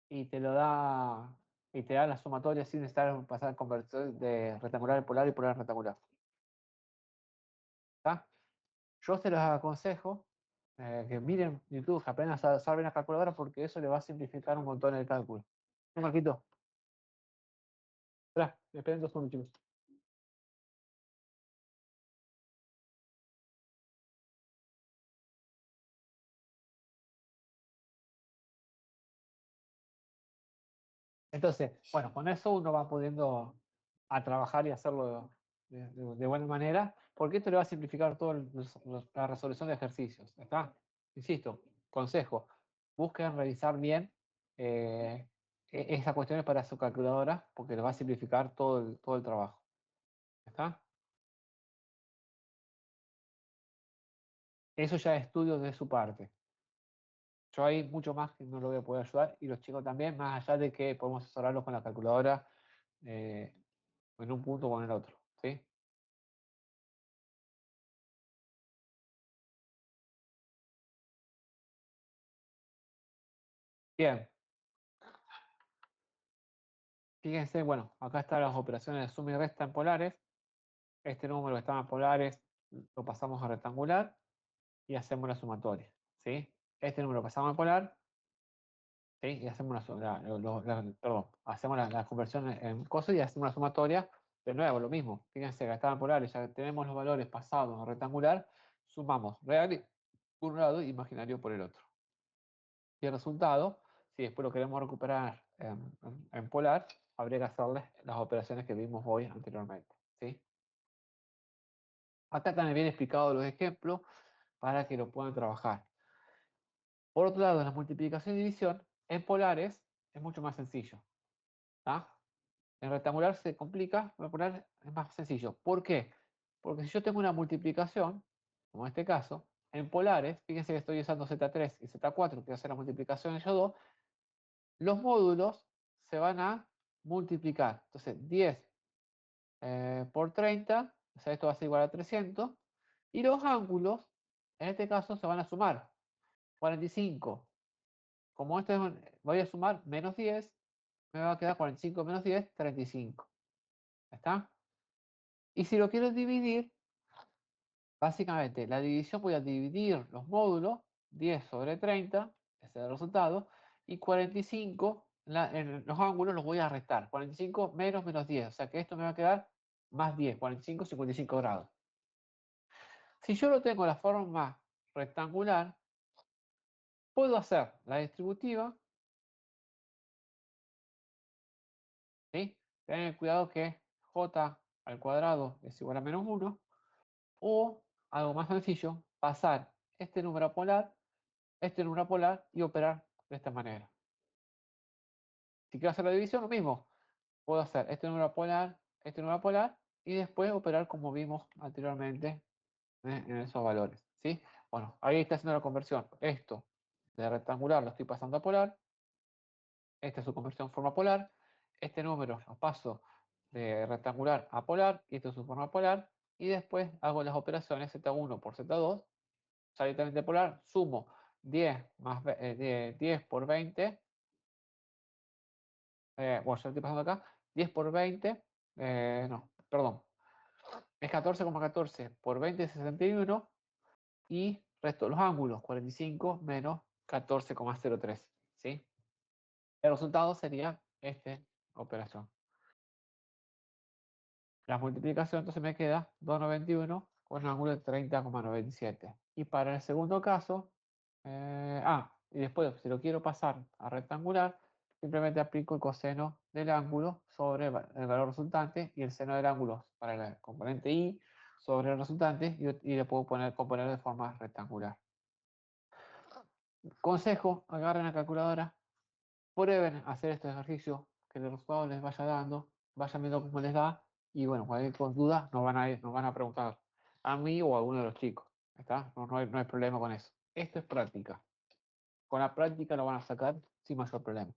y te lo da, y te da la sumatoria sin estar pasar el convertir de rectangular en polar y polar en rectangular. ¿Está? Yo se los aconsejo que miren YouTube, que aprendan a usar bien la calculadora porque eso le va a simplificar un montón el cálculo. Un Marquito. Espera, esperen 2 segundos, chicos. Entonces, bueno, con eso uno va pudiendo a trabajar y hacerlo de buena manera, porque esto le va a simplificar toda la resolución de ejercicios. ¿Está? Insisto, consejo, busquen revisar bien esas cuestiones para su calculadora, porque le va a simplificar todo el trabajo. ¿Está? Eso ya es estudio de su parte. Yo ahí mucho más que no lo voy a poder ayudar, y los chicos también, más allá de que podemos asesorarlos con la calculadora en un punto o en el otro. ¿Sí? Bien. Fíjense, bueno, acá están las operaciones de suma y resta en polares. Este número que estaba en polares lo pasamos a rectangular y hacemos la sumatoria. ¿Sí? Este número lo pasamos a polar, ¿sí? Y hacemos perdón, hacemos la conversión en cosas y hacemos la sumatoria. De nuevo, lo mismo. Fíjense que estaban polares, ya tenemos los valores pasados a rectangular, sumamos real por un lado y imaginario por el otro. Y el resultado, si después lo queremos recuperar en polar, habría que hacerles las operaciones que vimos hoy anteriormente. ¿Sí? Acá también bien explicado los ejemplos para que lo puedan trabajar. Por otro lado, la multiplicación y división en polares es mucho más sencillo. ¿Tá? En rectangular se complica, en polar es más sencillo. ¿Por qué? Porque si yo tengo una multiplicación, como en este caso, en polares, fíjense que estoy usando Z3 y Z4, que hacer la multiplicación de ellos dos, los módulos se van a multiplicar. Entonces, 10 por 30, o sea, esto va a ser igual a 300, y los ángulos, en este caso, se van a sumar. 45. Como esto voy a sumar menos 10, me va a quedar 45 menos 10, 35. ¿Está? Y si lo quiero dividir, básicamente, la división voy a dividir los módulos, 10 sobre 30, ese es el resultado, y 45, en los ángulos los voy a restar. 45 menos 10, o sea que esto me va a quedar más 10, 45, 55 grados. Si yo lo tengo de la forma rectangular, puedo hacer la distributiva, ¿sí? Tener cuidado que j al cuadrado es igual a menos 1, o algo más sencillo, pasar este número apolar, este número apolar y operar de esta manera. Si quiero hacer la división, lo mismo. Puedo hacer este número apolar y después operar como vimos anteriormente en esos valores. ¿Sí? Bueno, ahí está haciendo la conversión. Esto de rectangular lo estoy pasando a polar. Esta es su conversión en forma polar. Este número lo paso de rectangular a polar y esto es su forma polar. Y después hago las operaciones Z1 por Z2, directamente polar, sumo 10, 10 por 20. Bueno, ya lo estoy pasando acá. 10 por 20. No, perdón. Es 14,14 por 20 es 61. Y resto de los ángulos, 45 menos 14,03. ¿Sí? El resultado sería esta operación. La multiplicación entonces me queda 2,91 con un ángulo de 30,97. Y para el segundo caso, y después si lo quiero pasar a rectangular, simplemente aplico el coseno del ángulo sobre el valor resultante y el seno del ángulo para el componente y sobre el resultante y le puedo componer de forma rectangular. Consejo, agarren la calculadora, prueben hacer este ejercicio, que el resultado les vaya dando, vayan viendo cómo les da, y bueno, cualquier duda nos van a preguntar a mí o a alguno de los chicos. ¿Está? No hay problema con eso. Esto es práctica. Con la práctica lo van a sacar sin mayor problema.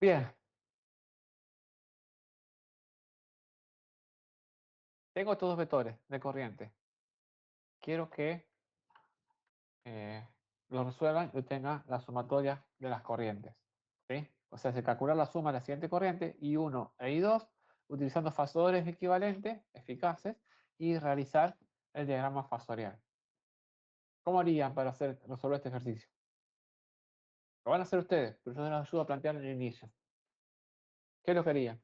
Bien. Tengo estos dos vectores de corriente. Quiero que lo resuelvan y obtengan la sumatoria de las corrientes. ¿Sí? O sea, se calcula la suma de la siguiente corriente, I1 e I2, utilizando fasores equivalentes, eficaces, y realizar el diagrama fasorial. ¿Cómo harían para resolver este ejercicio? Lo van a hacer ustedes, pero yo les ayudo a plantear en el inicio. ¿Qué es lo que harían?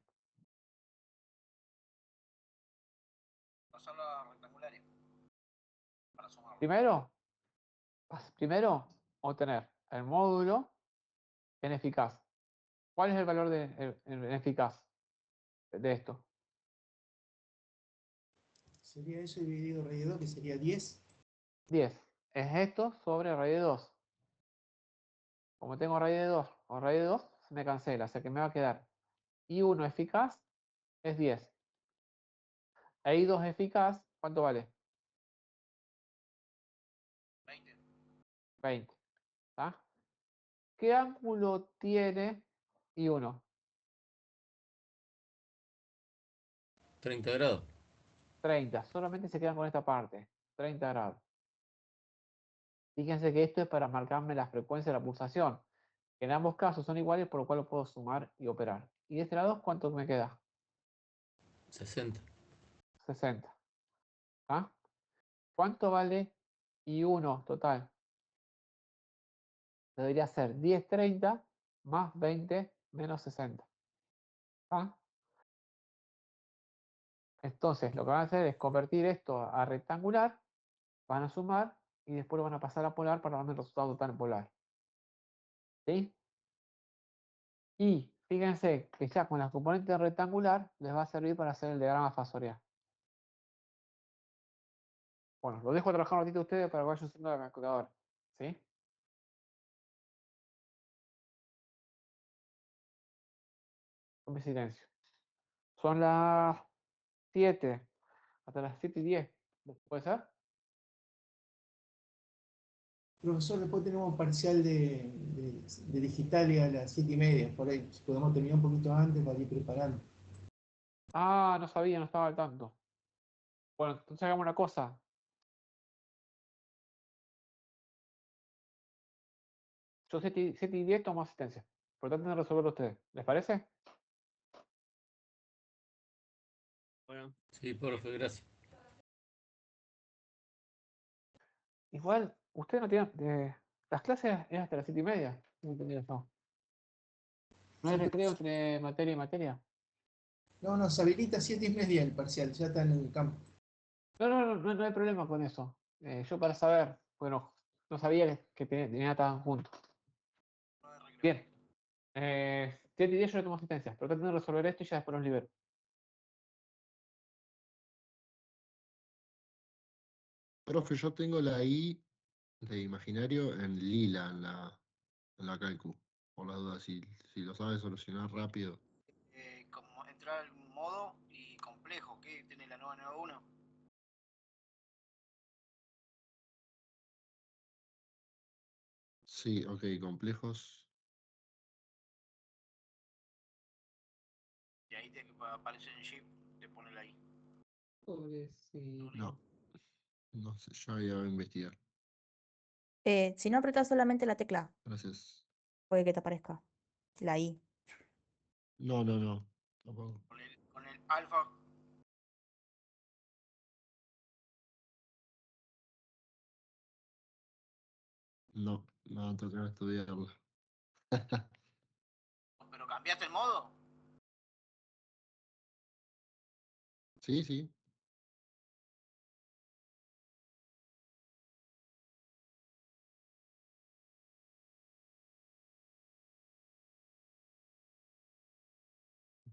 Pasarlo a rectangulares. Para sumarlo. Primero, obtener el módulo en eficaz. ¿Cuál es el valor en eficaz de esto? Sería eso dividido raíz de 2, que sería 10. 10. Es esto sobre raíz de 2. Como tengo raíz de 2 o raíz de 2, se me cancela. O sea que me va a quedar I1 eficaz es 10. E I2 eficaz, ¿cuánto vale? 20. 20. ¿Tá? ¿Qué ángulo tiene I1? 30 grados. 30. Solamente se quedan con esta parte. 30 grados. Fíjense que esto es para marcarme la frecuencia de la pulsación. En ambos casos son iguales, por lo cual lo puedo sumar y operar. ¿Y de este lado cuánto me queda? 60. 60. ¿Ah? ¿Cuánto vale I1 total? Debería ser 10,30 más 20 menos 60. ¿Ah? Entonces, lo que van a hacer es convertir esto a rectangular, van a sumar y después lo van a pasar a polar para darme el resultado total en polar. ¿Sí? Y fíjense que ya con la componente rectangular les va a servir para hacer el diagrama fasorial. Bueno, lo dejo trabajar un ratito a ustedes para que vayan usando la calculadora. ¿Sí? Tome silencio. Son las 7, hasta las 7:10. ¿Puede ser? Profesor, después tenemos parcial de digital y a las 7:30, por ahí. Si podemos terminar un poquito antes para ir preparando. Ah, no sabía, no estaba al tanto. Bueno, entonces hagamos una cosa. Yo 7:10 tomo asistencia. Por lo tanto, de resolverlo ustedes. ¿Les parece? Bueno, Sí, profe, gracias. Igual, ustedes no tienen. Las clases es hasta las 7:30. No entendí eso. ¿No hay Sí, recreo entre materia y materia? no, nos habilita 7:30 el parcial, ya está en el campo. No hay problema con eso. Yo para saber, bueno, no sabía que tenía tan juntos. Bien. 7:10 yo no tomo asistencia. Pero traten de resolver esto y ya después los libero. Profe, yo tengo la I de imaginario en lila en la calcu. Por las dudas, si lo sabes solucionar rápido. Como entrar al modo y complejo, ¿qué tiene la 991? Sí, ok, complejos. Y ahí te aparece en Shift, te pone la I. Pobrecito. No, no sé, ya voy a investigar. Si no apretas solamente la tecla, Gracias. puede que te aparezca la I. No, tampoco. Con el alfa. No, me va a tocar estudiarlo. ¿Pero cambiaste el modo? Sí.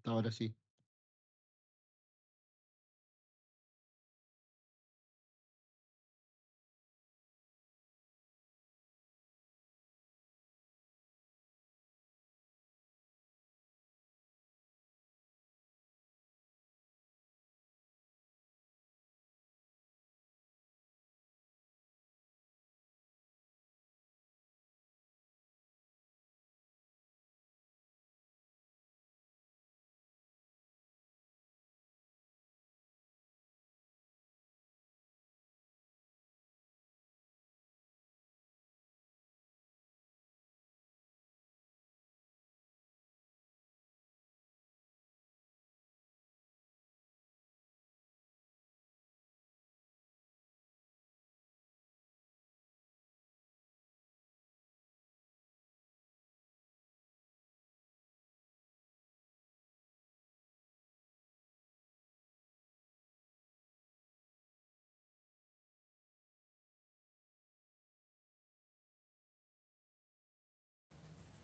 Ahora sí.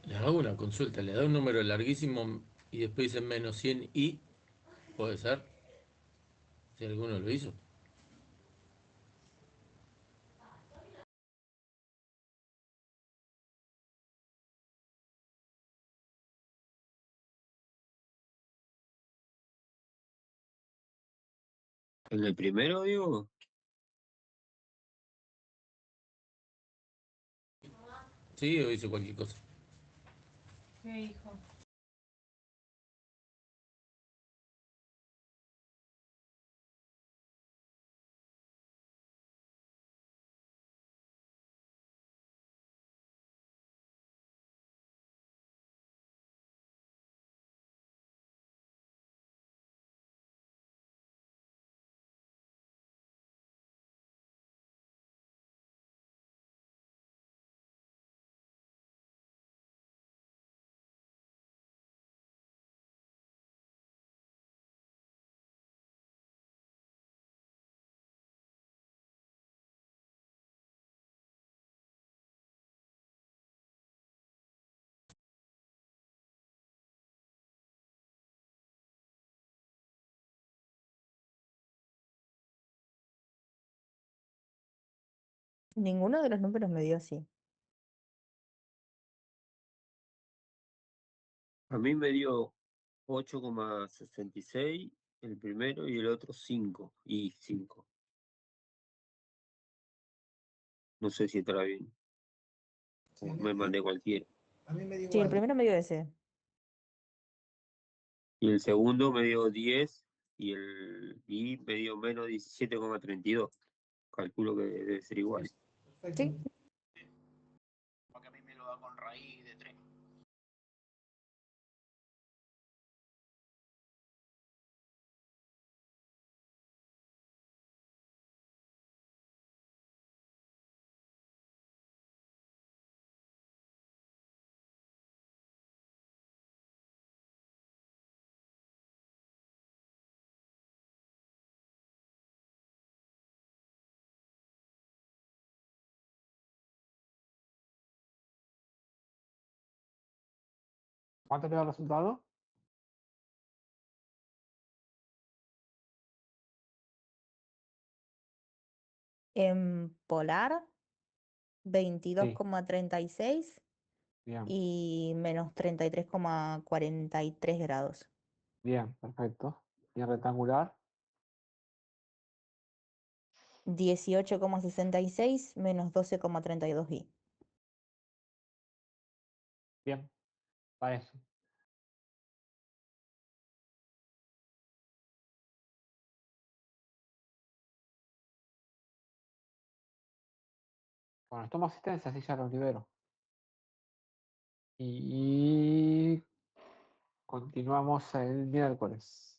Les hago una consulta, le da un número larguísimo y después dicen menos 100 y puede ser, si alguno lo hizo. ¿En el primero, digo? Sí, o hizo cualquier cosa. ¿Qué hijo? Ninguno de los números me dio así. A mí me dio 8,66 el primero y el otro 5 y 5. No sé si estará bien. Sí, O me mandé cualquiera. a mí me dio Sí, el igual. primero me dio ese. Y el segundo me dio 10 y me dio menos 17,32. Calculo que debe ser igual. Sí. Porque a mí me lo da con raíz de 3. ¿Cuánto queda el resultado? En polar, Sí, 22,36 bien, y menos 33,43 grados. bien, perfecto. Y en rectangular, 18,66 menos 12,32 y. bien, para eso. Bueno, tomo asistencia, así ya los libero. Y continuamos el miércoles.